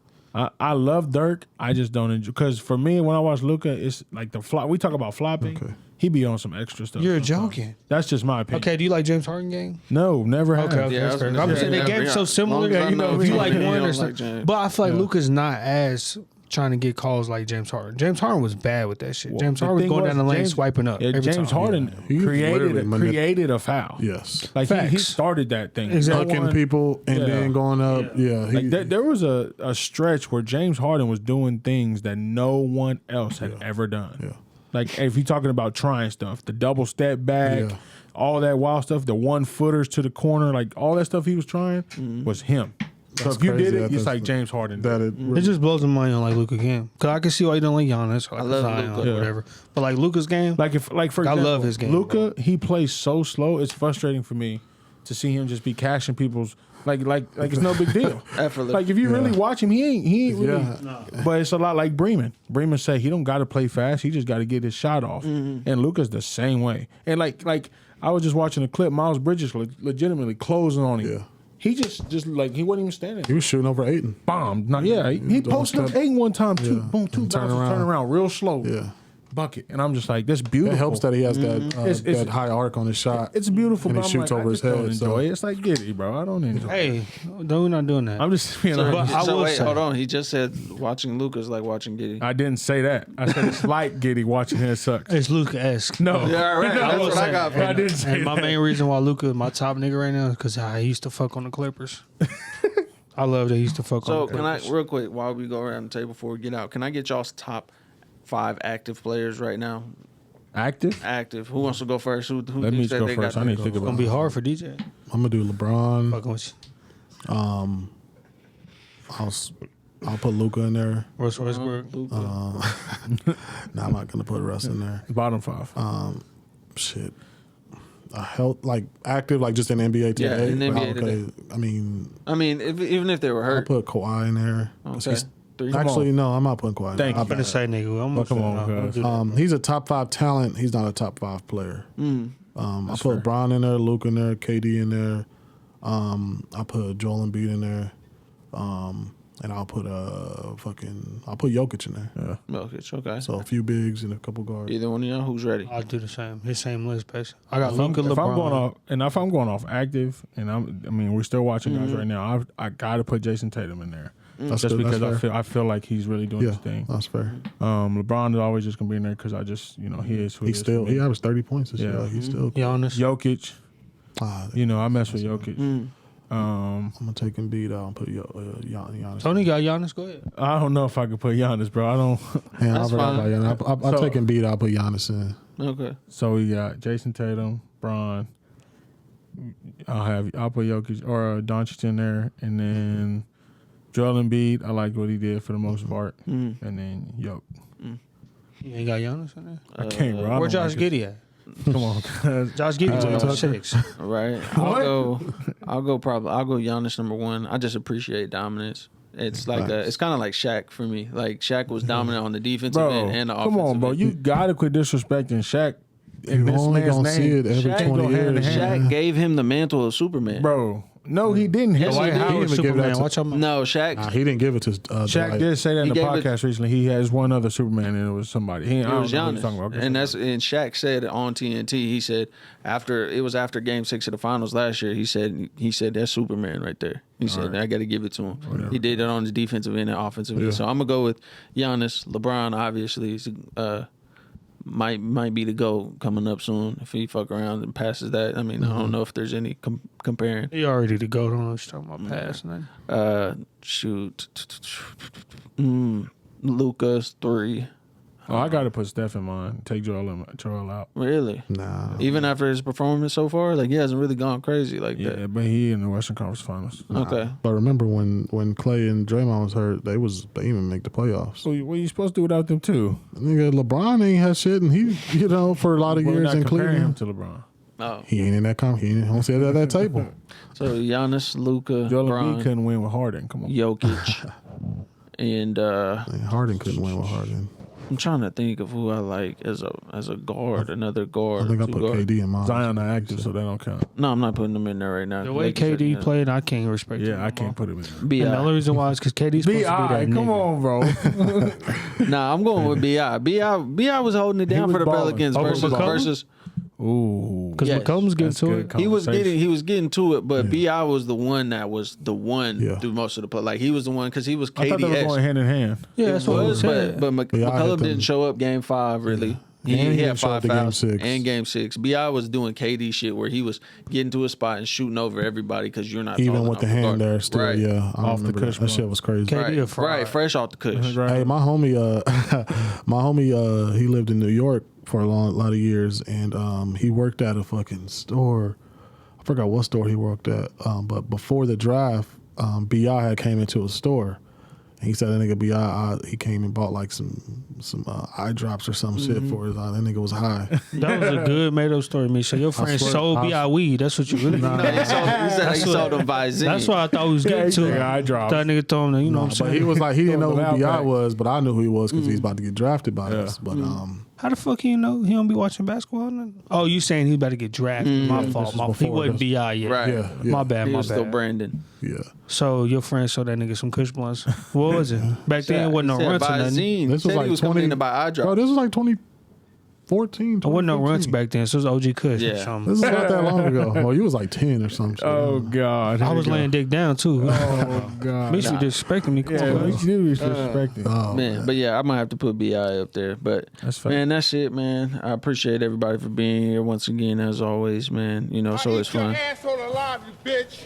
I love Dirk. I just don't enjoy because for me when I watch Luka, it's like the flop. We talk about flopping. Okay. He be on some extra stuff. You're sometimes. joking. That's just my opinion. Okay, do you like James Harden game? No, never have. Okay, okay, Yeah, I that's was fair. gonna I'm say, saying the yeah, game's yeah. so similar. Long as I You know, know if you James, like you one don't or like something. James. But I feel like Luka's not as trying to get calls like James Harden. James Harden was bad with that shit. James The Harden was thing going down the lane, James- swiping up. Yeah, every James time. Harden He was literally created a foul. Yes, Like he Facts. started that thing. Exactly. hucking people and Yeah. then going up. Yeah, he, Like there was a stretch where James Harden was doing things that no one else had ever done. Yeah. Like if you're talking about trying stuff, the double step back, Yeah. all that wild stuff, the 1-footers to the corner, like all that stuff he was trying was him. So That's if you crazy did it, that it's that's like the- James Harden. that did. it. It just blows my mind on like Luka game. Cause I can see why you don't like Giannis or like love Zion Luka. or whatever. But like Luka's game, Like for I example, love his game, Luka, he plays so slow. It's frustrating for me to see him just be cashing people's like it's no big deal. Effortless. Like if you really watch him, he ain't really. Yeah. But it's a lot like Bremen. Bremen say he don't got to play fast. He just got to get his shot off. And Luka's the same way. And like I was just watching a clip. Miles Bridges legitimately closing on him. Yeah. He just like he wasn't even standing. He was shooting over Aiden. Bombed. Not, yeah, he posted up step. 8 one time, two, Yeah. boom, two And turn bounces, turn around. around real slow. Yeah. Bucket. And I'm just like, that's beautiful. It helps that he has that It's- that high arc on his shot. It's beautiful, And he but I'm shoots like, over I his just don't head, enjoy so- it. It's like, get it, bro. I don't enjoy it. hey, no, we're not doing that. I'm just being So, honest. I so will wait, say- hold on. He just said watching Luka's like watching Giddy. I didn't say that. I said it's like Giddy watching him sucks. It's Luka esque. No. Yeah, right. No, That's will what I say- got from I didn't say And my that. main reason why Luka my top nigga right now is because I used to fuck on the Clippers. I love that he used to fuck So on the can I Clippers. real quick while we go around the table before we get out? Can I get y'all's top 5 active players right now Active? Active. Who wants to go first? Who Let me thinks that go they first. got I need to think It's about gonna be hard for DJ. I'm gonna do LeBron. Fucking with I'll put Luka in there. Russ Westbrook. No, I'm not gonna put Russ in there. Bottom 5. Shit. Health like active, like just in NBA today. Yeah, in NBA today. I mean, even if they were I'll hurt. put Kawhi in there. 'Cause Okay. he's- 3. Actually, no, I'm not putting Kawhi. in there. Thank you. I'm gonna say nigga. I'm Come on, guys. He's a top 5 talent. He's not a top 5 player. I put Bron in there, Luke in there, KD in there. I put Joel Embiid in there. And I'll put Jokic in there. Okay. So a few bigs and a couple guards. Either one of y'all, who's ready? I'll do the same. His same list, basically. I got If I'm Luka, going LeBron. off active, and we're still watching guys right now, I got to put Jason Tatum in there. That's Just good. because That's fair. I feel like he's really doing his thing. That's fair. LeBron is always just gonna be in there because I just he is who He's he is still for me. he averaged 30 points this year. Yeah. Like, he's still. Giannis. Jokic. Ah, I mess with Jokic. I'm gonna take Embiid out and put Giannis. Tony got Giannis. Go ahead. I don't know if I could put Giannis, bro. I don't. Yeah, That's I'll fine. Giannis. I'll take Embiid. I'll put Giannis in. Okay. So we got Jason Tatum, Bron. I'll put Jokic or Doncic in there, and then Joel Embiid. I like what he did for the most part, and then You ain't got Giannis in there. I can't, bro. I Where don't Josh like it. Giddey at? Come on, cuz. Josh Giddey's Tucker. number 6. Right. I'll go Giannis number 1. I just appreciate dominance. It's like it's kind of like Shaq for me. Like Shaq was dominant on the defensive Bro, end and the offensive come on, bro. end. You gotta quit disrespecting Shaq. In You this only man's gonna name. see it every Shaq 20 go hand in years. hand. Shaq gave him the mantle of Superman. Bro, no, he didn't. Yes, he Dwight did. Howard, He didn't give that Superman. to- Watch out. No, Shaq. He didn't give it to Shaq Dwight. did say that in He the gave it- podcast recently. He has one other Superman, and it was somebody. I It don't was know who he's Giannis, talking about. Okay, and so- and Shaq said on TNT. He said after Game 6 of the finals last year. He said that's Superman right there. He said I got to give it to him. Whatever. He did it on the defensive end and offensive end. So I'm gonna go with Giannis. LeBron obviously is, might be the GOAT coming up soon if he fuck around and passes that. I mean I don't know if there's any comparing. He already the GOAT. I don't know what you're talking about. Pass. Nothing. Shoot, Luka's 3. Oh, I gotta put Steph in mine. Take Joel out. Really? Nah. Even after his performance so far, like he hasn't really gone crazy like Yeah, that. but he in the Western Conference Finals. Okay. But remember when Clay and Draymond was hurt, they even make the playoffs. So what are you supposed to do without them too? Nigga, LeBron ain't had shit, and he, for a lot of We're years not in comparing him Cleveland, to LeBron. Oh, he ain't in that he ain't on at that table. so Giannis, Luka, Joel Embiid Bron, couldn't win with Harden. Come on. Jokic, and And Harden couldn't win with Harden. I'm trying to think of who I like as a guard, another guard. I think I two put guard. KD in mine. Zion not active, so that don't count. No, I'm not putting him in there right now. The way Like you said, KD yeah. played, I can't respect him. Yeah, I can't put him in there. And the only Bi. reason why is because KD's supposed to be that Come nigga. on, bro. Nah, I'm going with Bi. Bi was holding it down was for the balling. Pelicans Over versus McCollum? versus. Ooh, Because Yes. McCollum's getting That's to good it. He was conversation. getting to it, but Bi was the one that was the one Yeah. through most of the play. Like he was the one because he was I thought they were KD. going hand in hand. Yeah, that's what I was, said. but Yeah, I McCollum had them- didn't show up Game 5 really. And he He didn't had show up 5 to Game fouls 6. and Game 6. Bi was doing KD shit where he was getting to a spot and shooting over everybody because you're not Even tall with the enough to hand guard. there, still, right. yeah. I Off the remember cush, that bro. shit was crazy. KD a Right, fraud. right, fresh off the cush. Right. Hey, my homie, he lived in New York for a lot of years, and he worked at a fucking store. I forgot what store he worked at, but before the draft, Bi had came into a store. And he said that nigga Bi, he came and bought like some eye drops or some shit for his eye. That nigga was high. That was a good made-up story, me. So your friend swear- sold I- B.I. weed. That's what you really No, he said he sold them Visine. That's what I thought he was getting to. said eye drops. That nigga told him, you know what I'm But saying? he was like, he didn't know Throwing who it Bi out back. was, but I knew who he was because he's about to get drafted by Yeah. us. But How the fuck he know? He don't be watching basketball? Then? Oh, you saying he about to get drafted? My fault. is My, he before wasn't this. B.I. yet. Right. yeah, My bad. He My was still bad. Brandon. yeah. So your friend sold that nigga some Kush blunts. What was it? Back then, it wasn't no He said runs or nothing. Visine. This Said was like he was coming 20 in to buy eye Bro, drops. this was like 2014. There wasn't no runs 2015. back then. So it was OG Kush or Yeah. something. This is not that long ago. Well, you was like 10 or something. Oh God, I was laying dick down too. Oh God, Makes you disrespecting me. Come yeah, on, what you do is disrespecting. Oh, Man, but yeah, I might have to put Bi up there. But That's fine. man, that's it, man. I appreciate everybody for being here once again, as always, man. You know, so it's fun. asshole alive, you bitch.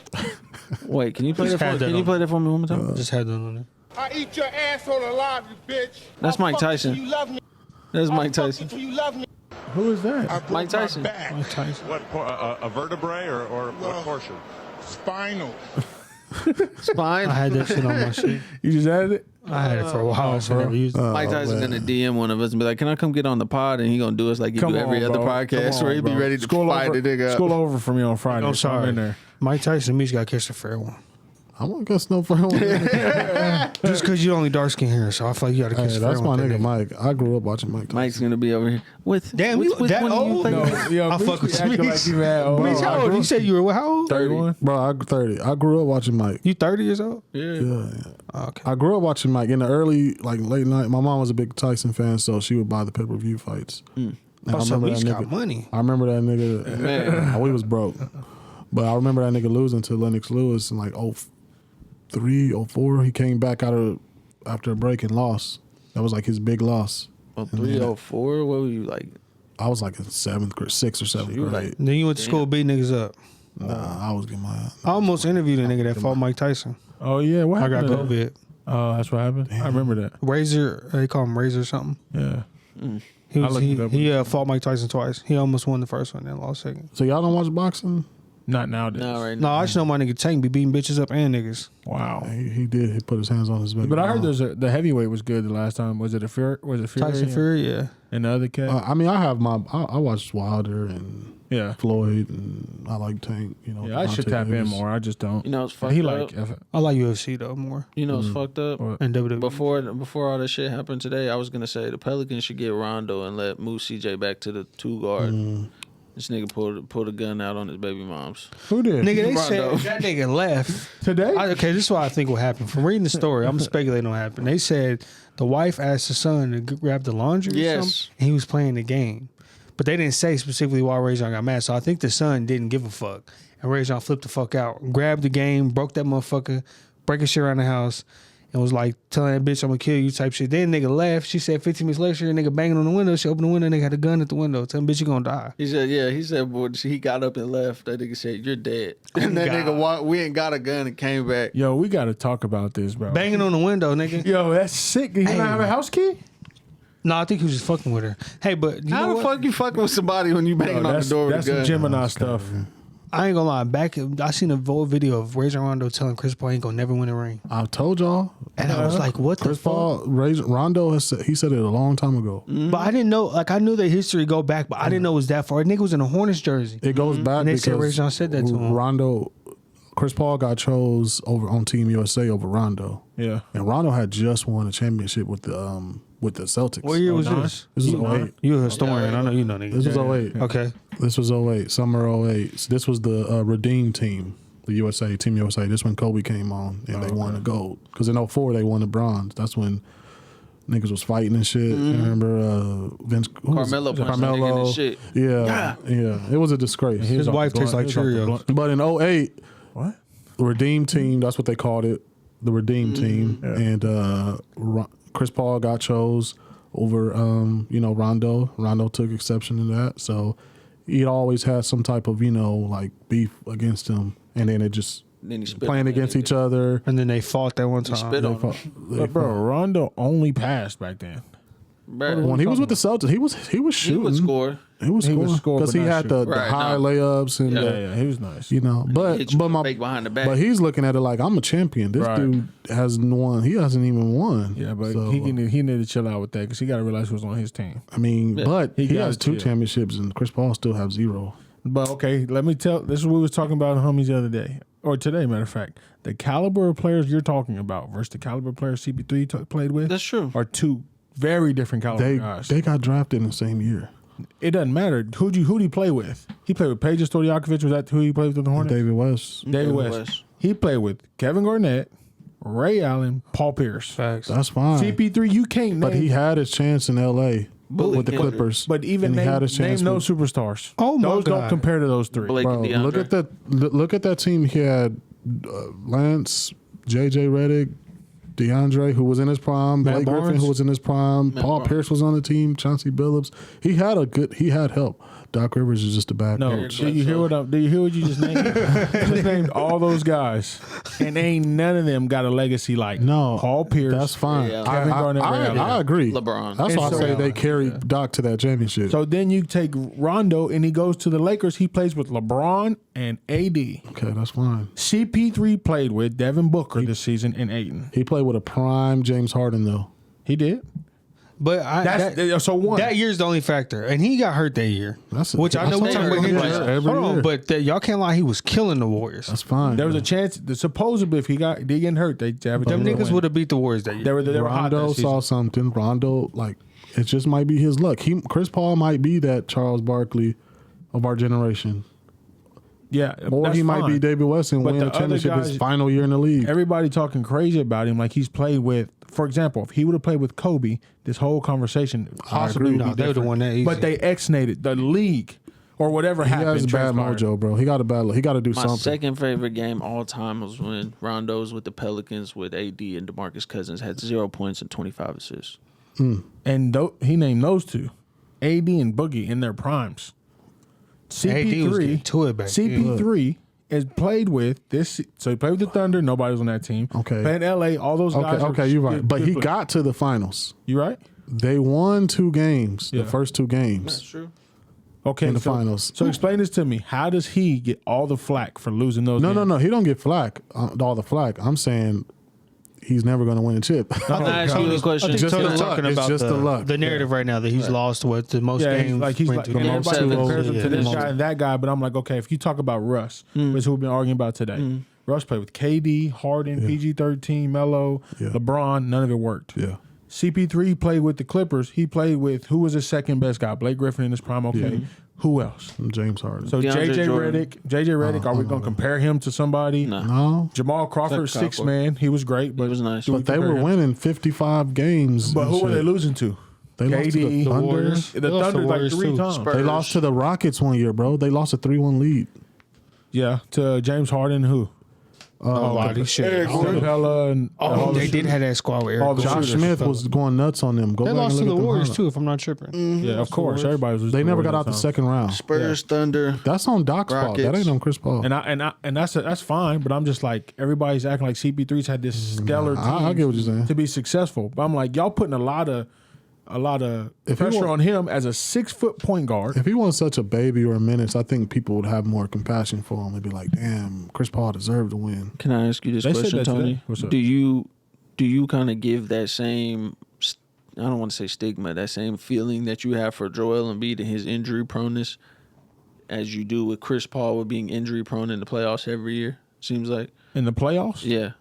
Wait, can you play Just that? had For, that can you on. play that for me one more time? Just had that on there. I eat your asshole alive, you bitch. That's I'll Mike fuck you Tyson. till you love me. That's I'll Mike fuck you Tyson. till you love me. Who is that? I broke Mike Tyson. my back. Mike Tyson. What, a vertebrae or what portion? Spinal. Spine. I had that shit on my shit. You just added it? I had it for a while. I never used it. Mike Tyson's gonna DM one of us and be like, "Can I come get on the pod?" And he gonna do us like he do every other podcast where he be ready to fight the nigga. School over for me on Friday. I'm so I'm sorry. in there. Mike Tyson, me, got to catch the fair one. I won't get no friend. Just because you only dark skin hair, so I feel like you got to catch the fair That's my one. nigga Mike. I grew up watching Mike Tyson. Mike's gonna be over here with. Damn, you with that one of you old? think- No, yo, I Mitch fuck be with acting you. like you had old. Mitch, how old? You said you were how old? 31. Bro, I'm 30. I grew up watching Mike. You 30 years old? Yeah. Oh, okay. I grew up watching Mike in the early, like late night. My mom was a big Tyson fan, so she would buy the pay-per-view fights. And Oh, so Mitch got money. I remember that nigga. Man. We was broke, but I remember that nigga losing to Lennox Lewis in like 03, 04. He came back after a break and lost. That was like his big loss. Oh, 304. What were you like? I was like in 7th grade, 6th or 7th you were grade. like- Then you went to school beat niggas up. Nah, I was getting my. I almost interviewed a nigga that fought Mike Tyson. Oh, yeah. What I got happened? to that? COVID. Oh, that's what happened? I remember that. Razor, they call him Razor or something. Yeah. He I was, looked it up. he fought Mike Tyson twice. He almost won the first one, then lost second. So y'all don't watch boxing? Not nowadays. No, right No, now. I just know my nigga Tank be beating bitches up and niggas. Wow. He did. He put his hands on his baby. But I heard the heavyweight was good the last time. Was it Fury? Tyson Fury, yeah. And the other cat? I mean, I watched Wilder and yeah. Floyd, and I like Tank. You know, Yeah, I should Devontae tap in Davis. more. I just don't. You know it's fucked he up. like I like UFC though more. You know it's fucked up. What? And WWE. Before all this shit happened today, I was gonna say the Pelicans should get Rondo and let move CJ back to the 2 guard. This nigga pulled a gun out on his baby moms. Who did? Nigga, they Rondo. said that nigga left. Today? Okay, this is what I think will happen. From reading the story, I'm speculating on what happened. They said the wife asked the son to grab the laundry or Yes. something, and he was playing the game. But they didn't say specifically why Ray John got mad. So I think the son didn't give a fuck. And Ray John flipped the fuck out, grabbed the game, broke that motherfucker, breaking shit around the house, and was like telling that bitch, I'm gonna kill you type shit. Then nigga left. She said 15 minutes later, nigga banging on the window. She opened the window, nigga had a gun at the window. Tell him, bitch, you gonna die. He said, yeah. He said, boy, he got up and left. That nigga said, you're dead. And that God. nigga, we ain't got a gun and came back. Yo, we got to talk about this, bro. Banging on the window, nigga. Yo, that's sick. Did he not have a house key? No, I think he was just fucking with her. Hey, but you know How the what? fuck you fucking with somebody when you banging on the door with That's a gun? some Gemini stuff. I ain't gonna lie. I seen a video of Razor Rondo telling Chris Paul he ain't gonna never win a ring, I told y'all. and I was like, "What Chris the fuck?" Paul, Rondo has said, he said it a long time ago. But I didn't know. Like I knew the history go back, but I didn't know it was that far. A nigga was in a Hornets jersey. It goes back And they because said Ray John said that to him. Rondo, Chris Paul got chose over on Team USA over Rondo, Yeah. and Rondo had just won a championship with the Celtics. What year was 09? this? This was 08. You a historian? I know you know niggas. This was 08. Okay. This was 08, summer 08. So this was the Redeem team, the USA, Team USA. This when Kobe came on and they won the gold. Because in 04 they won the bronze. That's when niggas was fighting and shit. I remember Vince Carmelo punched a nigga in his shit. Yeah. It was a disgrace. His wife tastes like Cheerios. But in 08, What? the Redeem team, that's what they called it, the Redeem team. And Chris Paul got chose over, Rondo. Rondo took exception to that. So he'd always had some type of, like beef against him. And then it just Then he spit playing on that against nigga. each other. And then they fought that one time. spit on him. But bro, Rondo only passed back then. Bruh. When he was with the Celtics, he was He shooting. would score. He was He would scoring score, because but he not had the, shoot. the Right, high no. layups and Yeah, he was nice. Hit you but with a fake behind the back. But he's looking at it like I'm a champion. This Right. dude hasn't won. He hasn't even won. Yeah, but So, he need to chill out with that because he got to realize who's on his team. I mean, but He he gotta has 2 chill. championships, and Chris Paul still have 0. But okay, let me tell. This is what we was talking about homies the other day, or today, matter of fact. The caliber of players you're talking about versus the caliber of players CP3 played with. That's true. Are 2 very different caliber guys. They got drafted in the same year. It doesn't matter. Who'd he play with? He played with Peja Stojakovic. Was that who he played with the Hornets? David West. David West. He played with Kevin Garnett, Ray Allen, Paul Pierce. Facts. That's fine. CP3, you can't name. But he had his chance in L.A. with the Kennedy. Clippers. But even and he had his name chance no with- superstars. Oh my those God. don't compare to those 3. Blake Bro, and DeAndre. look at that team. He had Lance, J.J. Redick, DeAndre, who was in his prime, Matt Blake Griffin, Barnes. who was in his prime, Paul Pierce was on the team, Chauncey Billups. He had help. Doc Rivers is just a bad No, coach. do you hear what you just named? You just named all those guys, and ain't none of them got a legacy like No, Paul Pierce. That's fine. Yeah. Kevin Garnett, Ray Allen. I agree. LeBron. That's And why I so- say they carried Doc to that championship. So then you take Rondo and he goes to the Lakers. He plays with LeBron and AD. okay, that's fine. CP3 played with Devin Booker this season in Ayton. He played with a prime James Harden though. He did. But So one. that year's the only factor, and he got hurt that year. Which I know we're talking about every him. year. Hold on, but y'all can't lie. He was killing the Warriors. That's fine. There was a chance that supposedly if he getting hurt, they have Them niggas would have beat the Warriors that year. They were hot Rondo that saw season. something. Rondo, like, it just might be his luck. Chris Paul might be that Charles Barkley of our generation. Yeah, Or that's he might fine. be David West and But win the a other championship his guys- final year in the league. Everybody talking crazy about him, like he's played with. For example, if he would have played with Kobe, this whole conversation possibly agree. would be No, they would've different. won that easy. But they ex-nated the league or whatever He happened. has a bad transpired. mojo, bro. He got a bad luck. He got to do My something. second favorite game all time was when Rondo was with the Pelicans with AD and DeMarcus Cousins had 0 points and 25 assists. And he named those two, AD and Boogie, in their primes. AD was getting to it back CP3 is played with this. So he played with the Thunder. Nobody was on that team. Okay. Played in LA. All those guys. Okay, you're right. But he got to the finals. You right? They won 2 games, Yeah. the first 2 games. True. Okay. In the so, finals. So explain this to me. How does he get all the flack for losing those? No, games? no. He don't get flack, all the flack. I'm saying he's never going to win a chip. Can I ask you a question? I think Just Tony's the luck. talking It's about just the luck. the narrative right now that he's lost what the most Yeah, games. he's went like to and the everybody seven. compares him to Yeah, this the guy most. and that guy, but I'm like, okay, if you talk about Russ, which is who we've been arguing about today, Russ played with KD, Harden, PG-13, Melo, Yeah. LeBron. None of it worked. Yeah. CP3 played with the Clippers. He played with who was his second best guy? Blake Griffin in his prime. Okay, Yeah. who else? James Harden. So DeAndre JJ Jordan. Redick. Are we going to compare him to somebody? No. no. Jamal Crawford, Like six Crawford. man. He was great, but He was nice. do we But they compare were him? winning 55 games. But and who were they shit. losing to? They lost to KD, the Thunder. Warriors. The They lost to Thunder like Warriors, 3 too. times. Spurs. They lost to the Rockets one year, bro. They lost a 3-1 lead. Yeah, to James Harden. Who? Nobody shit. Eric Gordon. Capella and Oh, they did have that squad with all Eric. the Gordon. Josh shooters. Smith was going nuts on them. Go They back lost and to look the at Warriors highlights. too, if I'm not tripping. Yeah, of course. Everybody was. They never got Warriors out the at time. second round. Spurs, Thunder. That's on Doc's fault. That Rockets. ain't on Chris Paul. And that's fine, but I'm just like everybody's acting like CP3's had this stellar team I get what you're saying. to be successful. But I'm like, y'all putting a lot of If he pressure wa- on him as a 6-foot point guard. If he wasn't such a baby or a menace, I think people would have more compassion for him and be like, damn, Chris Paul deserved to win. Can I ask you this They said question, that today. Tony? What's up? Do you kind of give that same I don't want to say stigma, that same feeling that you have for Joel Embiid and his injury proneness as you do with Chris Paul with being injury prone in the playoffs every year? Seems like. In the playoffs? Yeah.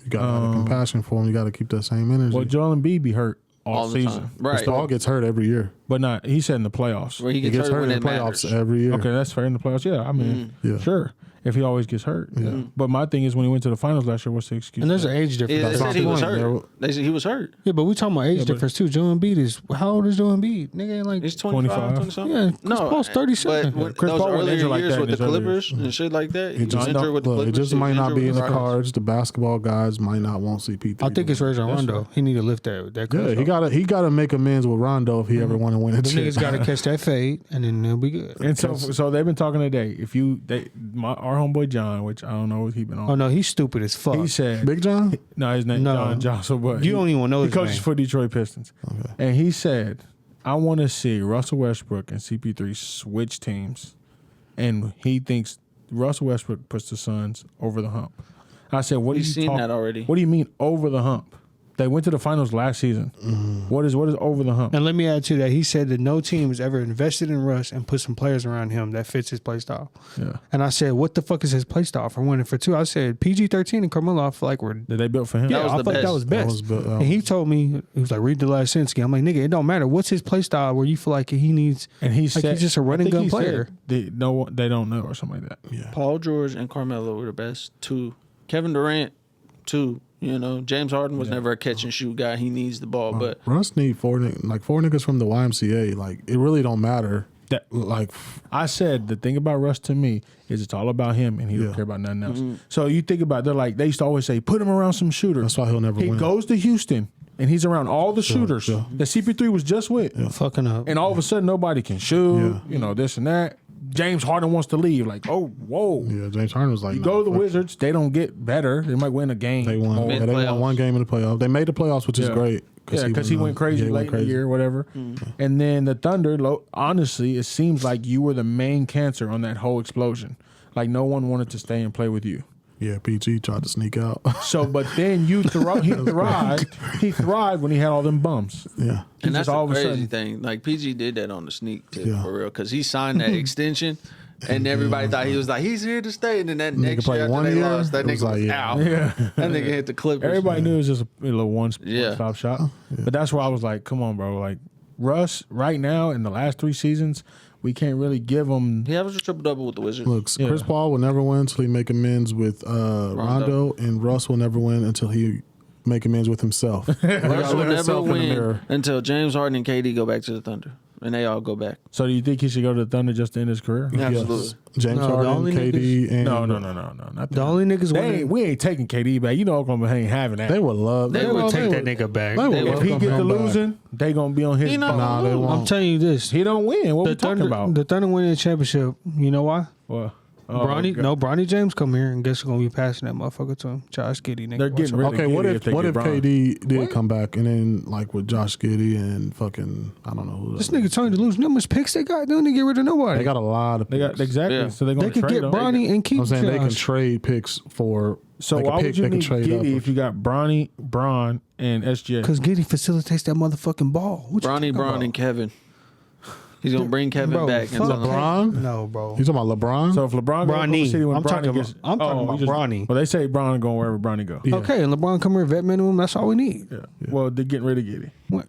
You got to have compassion for him. You got to keep that same energy. Well, Joel Embiid be hurt all All the season. time. Chris Right. Paul gets hurt every year. But not, he said in the playoffs. Where he He gets, gets hurt when in it the playoffs matters. every year. Okay, that's fair in the playoffs. Yeah, I mean, Yeah. sure. If he always gets hurt. Yeah. But my thing is when he went to the finals last year, what's the excuse? And there's for an that? age difference. They That's said he my was point. hurt. They said he was hurt. Yeah, but we talking about age but- difference too. Joel Embiid is how old is Joel Embiid? Nigga ain't like He's 25, 25. 20 something. Yeah, Chris Paul's 37. But when Chris those Paul was earlier injured like years that with in the his earlier Clippers and shit like that, he was just injured with the look, Clippers. it just he was might not injured be in with the Rockets. cards. The basketball guys might not want CP3. I think it's Rajon Rondo. He need to lift that. Yeah, he got to make amends with Rondo if he ever want to win a The chip. niggas got to catch that fade, and then they'll be good. And so they've been talking today. Our homeboy John, which I don't know what he been on. Oh no, he's stupid as fuck. He said, Big John? no, his name No. John Johnson, but You don't even know he his coaches name. for Detroit Pistons. Okay. And he said, I want to see Russell Westbrook and CP3 switch teams. And he thinks Russell Westbrook puts the Suns over the hump. I said, what do We've you seen talk- that already. What do you mean over the hump? They went to the finals last season. What is over the hump? And let me add to that. He said that no team has ever invested in Russ and put some players around him that fits his play style. Yeah. And I said, what the fuck is his play style for one and for two? I said PG-13 and Carmelo, I feel like were That they built for him? yeah, was I the feel like that best. was That best. was bu- that and he told me, he was like, read the last sentence again. I'm like, nigga, it don't matter. What's his play style where you feel like he needs And he like said he's just a run and I think gun he player. said they don't know or something like that. Yeah. Paul George and Carmelo were the best two. Kevin Durant, two. You know, James Harden was never a catch and shoot guy. He needs the ball, but Russ need four niggas from the YMCA. Like, it really don't matter That Like, I said, the thing about Russ to me is it's all about him, and he Yeah. don't care about nothing else. So you think about, they used to always say, put him around some shooters. that's why he'll never He win. goes to Houston, and he's around all the shooters sure. that CP3 was just with. Fucking up. And all of a sudden, nobody can shoot, Yeah. this and that. James Harden wants to leave. Like, oh, whoa. Yeah, James Harden was like, You nah, go to the fuck Wizards, they don't get better. They might win a game. They won. more. Yeah, they won Mid-playoffs. one game in the playoffs. They made the playoffs, which is Yeah. great. Yeah, because he went crazy yeah, he late went in the crazy. year, whatever. And then the Thunder, honestly, it seems like you were the main cancer on that whole explosion. Like no one wanted to stay and play with you. Yeah, PG tried to sneak out. So, but then he thrived. He thrived when he had all them bums. Yeah, And that's just all the of a crazy sudden- thing. Like PG did that on the sneak tip Yeah. for real because he signed that extension, and everybody thought he was like he's here to stay. And then that next played year after one they year, lost, that it was nigga was like, yeah. out. Yeah. That nigga hit the Clippers. Everybody knew it was just a little Yeah. one-stop shop. But that's where I was like, come on, bro. Like Russ, right now in the last 3 seasons, we can't really give him. He averaged a triple double with the Wizards. look, Chris Paul will never win until he make amends with Rondo, and Russ will never win until he make amends with himself. Russ will Look at never himself in the win mirror. until James Harden and KD go back to the Thunder, and they all go back. So do you think he should go to the Thunder just to end his career? Absolutely. Yes. James No, the Harden, only KD, and No. Not The only niggas They winning. ain't, we ain't taking KD back. Oklahoma ain't having that. They would love. They would Take would- that nigga back. They would They love if he him get to back. losing, they gonna be on his. He not butt. Nah, they I'm won't. I'm telling you this. He don't win. What The we talking Thunder, about? the Thunder winning the championship. You know why? Well, Bronny James come here and guess who's gonna be passing that motherfucker to him? Josh Giddey. Nigga. They're getting Watch rid out. of Okay, what Giddey if they what get if Bron. KD did come back and then like with Josh Giddey and fucking I don't know who This else. nigga Tony to lose. You know how much picks they got? They don't need to get rid of nobody. They got a lot of They got picks. exactly. Yeah. So they're gonna They could trade get him. Bronny and keep I'm saying they can Josh. trade picks for. So they can why would pick, you they can need trade Giddey up. if you got Bronny, Bron, and SGA? Because Giddey facilitates that motherfucking ball. What you Bronny, talking Bron, about? and Kevin. He's gonna bring Kevin Bro, back. fuck And LeBron? No, bro. You talking about LeBron? So if LeBron goes to Bronny. the city when I'm Bronny talking gets, about- I'm talking about Bronny. Well, they say Bron going wherever Bronny go. Yeah. Okay, and LeBron come here, vet minimum. That's all we need. Yeah. Well, they're getting rid of Giddey. What?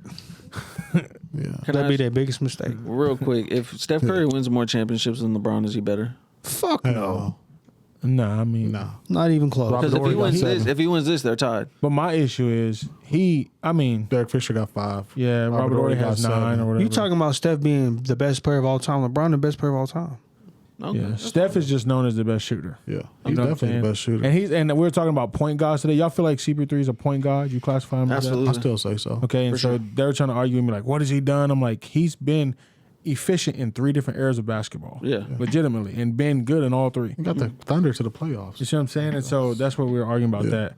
yeah. Can That'd I be ask- their biggest mistake. real quick, if Steph Curry wins more championships than LeBron, is he better? Fuck Hell no. Nah, I mean, no. Not even close. Robert Because if he Horry got wins 7. this, they're tied. But my issue is Derek Fisher got 5. yeah, Robert Horry has 9 or whatever. You talking about Steph being the best player of all time? LeBron the best player of all time. Okay. Yeah, Steph is just known as the best shooter. Yeah, You he's know what I'm definitely saying? the best shooter. And we were talking about point guards today. Y'all feel like CP3 is a point guard? You classify him as that? Absolutely. I still say so. Okay, and so they were trying to argue with me like, what has he done? I'm like, he's been efficient in 3 different eras of basketball. Yeah. Legitimately, and been good in all 3. He got the Thunder to the playoffs. You see what I'm saying? And so that's what we were arguing about that.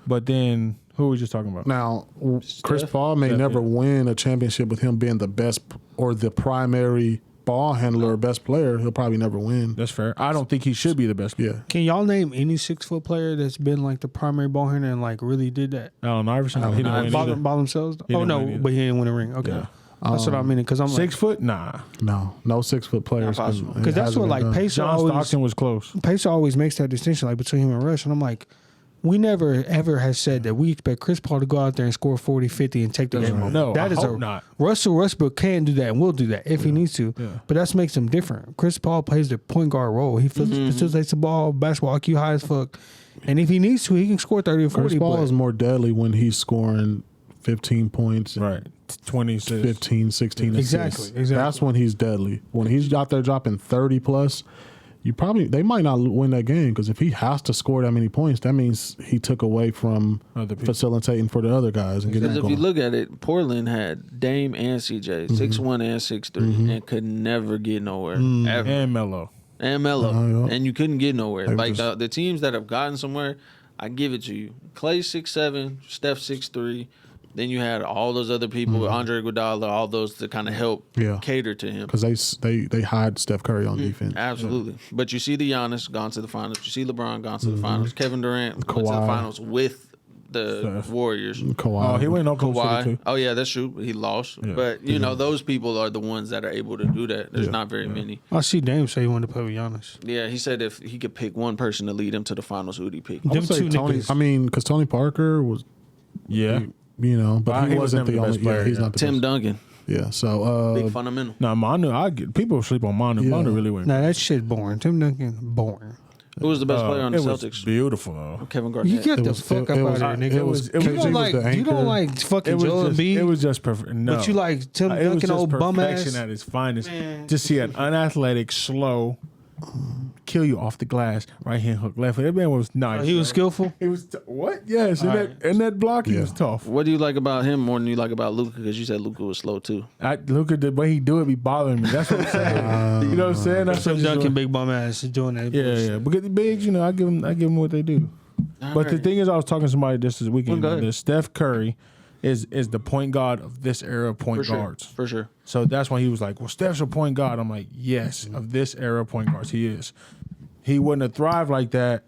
But then who were we just talking about? Now, Chris Paul may never win a championship with him being the best or the primary ball handler or best player. He'll probably never win. That's fair. I don't think he should be the best. Yeah. Can y'all name any 6 foot player that's been like the primary ball handler and like really did that? Allen Iverson, he didn't win either. By themselves? He Oh didn't no, win either. but he didn't win a ring. Okay, Yeah. that's what I mean. Because I'm 6 foot? Nah. No 6 foot players. Not possible. because that's what like Pacer John always Stockton was close. Pacer always makes that distinction like between him and Russ, and I'm like, we never ever has said that we expect Chris Paul to go out there and score 40, 50 and take the game over. No, that I is hope not. Russell Westbrook can do that and will do that if he needs to. Yeah. But that makes him different. Chris Paul plays the point guard role. He facilitates the ball, basketball IQ high as fuck. And if he needs to, he can score 30 or 40. Chris Paul but is more deadly when he's scoring 15 points, and Right. 26. 15, 16 Exactly, assists. exactly. That's when he's deadly. When he's out there dropping 30 plus, they might not win that game because if he has to score that many points, that means he took away from Other people. facilitating for the other guys and getting Because them if you going. look at it, Portland had Dame and CJ, 6'1" and 6'3", and could never get nowhere ever. And Melo. And Melo, yeah. and you couldn't get nowhere. They Like just- the teams that have gotten somewhere, I give it to you. Clay 6'7", Steph 6'3". Then you had all those other people, Andre Iguodala, all those to kind of help Yeah. cater to him. Because they hide Steph Curry on defense. Absolutely. But you see the Giannis gone to the finals. You see LeBron gone to the finals. Kevin Durant went to the Kawhi. finals with the Warriors. Kawhi. Oh, he went in Oklahoma City Kawhi. too. Oh yeah, that's true. He lost. But you know, those people are the ones that are able to do that. There's not very many. I see Dame say he wanted to play with Giannis. Yeah, he said if he could pick one person to lead him to the finals, who would he pick? I Them would say two Tony. niggas. I mean, because Tony Parker was, Yeah. but He he was wasn't never the the only. best player, he's yeah. not the Tim best. Duncan, Yeah. So big fundamental. Nah, Manu, people sleep on Manu. Yeah. Manu really went. Nah, that shit boring. Tim Duncan, boring. Who was the best player on the it was Celtics? beautiful though. Kevin You Garnett. get the was- fuck it up was- out of here, nigga. it was- you KG don't was the like you don't anchor. like fucking It was Joel just, Embiid. it was just perfect. No, But you like Tim it was Duncan, just old bum perfection ass. at its finest. Man. Just see an unathletic, slow, kill you off the glass, right hand hook, left hand. That man was nice. He was bro. skillful. He was what? Yes, and that block, he was tough. What do you like about him more than you like about Luka? Because you said Luka was slow too. I look at the way he do it, be bothering me. That's what I'm saying. You know what I'm saying? That's what Tim I'm Duncan, saying. big bum ass, is doing that. Yeah, bullshit. yeah. Because the bigs, I give them what they do. But the thing is, I was talking to somebody this weekend. Well, go ahead. That Steph Curry is the point guard of this era of point guards. For sure. So that's why he was like, well, Steph's a point guard. I'm like, yes, of this era of point guards, he is. He wouldn't have thrived like that,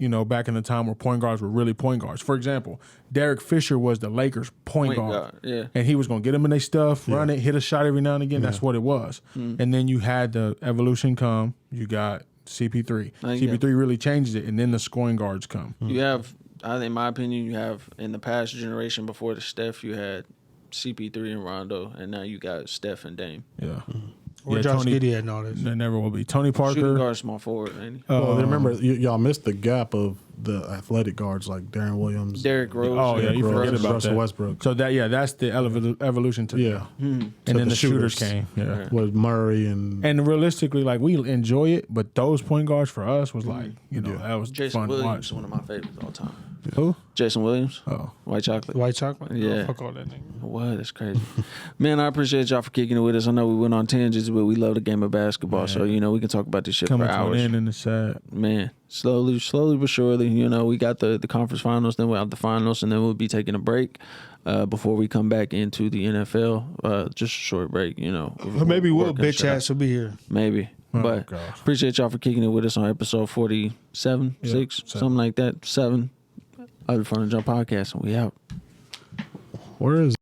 back in the time where point guards were really point guards. For example, Derek Fisher was the Lakers' point guard. Yeah. And he was going to get them in their stuff, run it, hit a shot every now and again. That's what it was. And then you had the evolution come. You got CP3. CP3 really changes it, and then the scoring guards come. You have, in my opinion, you have in the past generation before the Steph, you had CP3 and Rondo, and now you got Steph and Dame. Yeah. Where Josh Giddey at and all this. There never will be. Tony Shooting Parker. guard, small forward, ain't he? Well, remember, y'all missed the gap of the athletic guards like Darren Williams, Derrick Rose. Oh, yeah, you Rose, forget about Russell that. Westbrook. So that's the evolution to Yeah. And then the shooters came. Yeah. with Murray and And realistically, like, we enjoy it, but those point guards for us was like, that was Jason fun to Williams, watch. one of my favorites of all time. Who? Jason Williams, Oh. White Chocolate. White chocolate. Yeah. Oh, fuck all that nigga. What? That's crazy. Man, I appreciate y'all for kicking it with us. I know we went on tangents, but we love the game of basketball. So, we can talk about this shit Coming for to an hours. end in the sad. Man, slowly but surely, we got the conference finals, then we'll have the finals, and then we'll be taking a break before we come back into the NFL. Just a short break, Or maybe Will working bitch shit out. ass will be here. Maybe. But gosh. appreciate y'all for kicking it with us on episode 47, 6, something like that, 7 of the Fun and Jump podcast, and we out. where is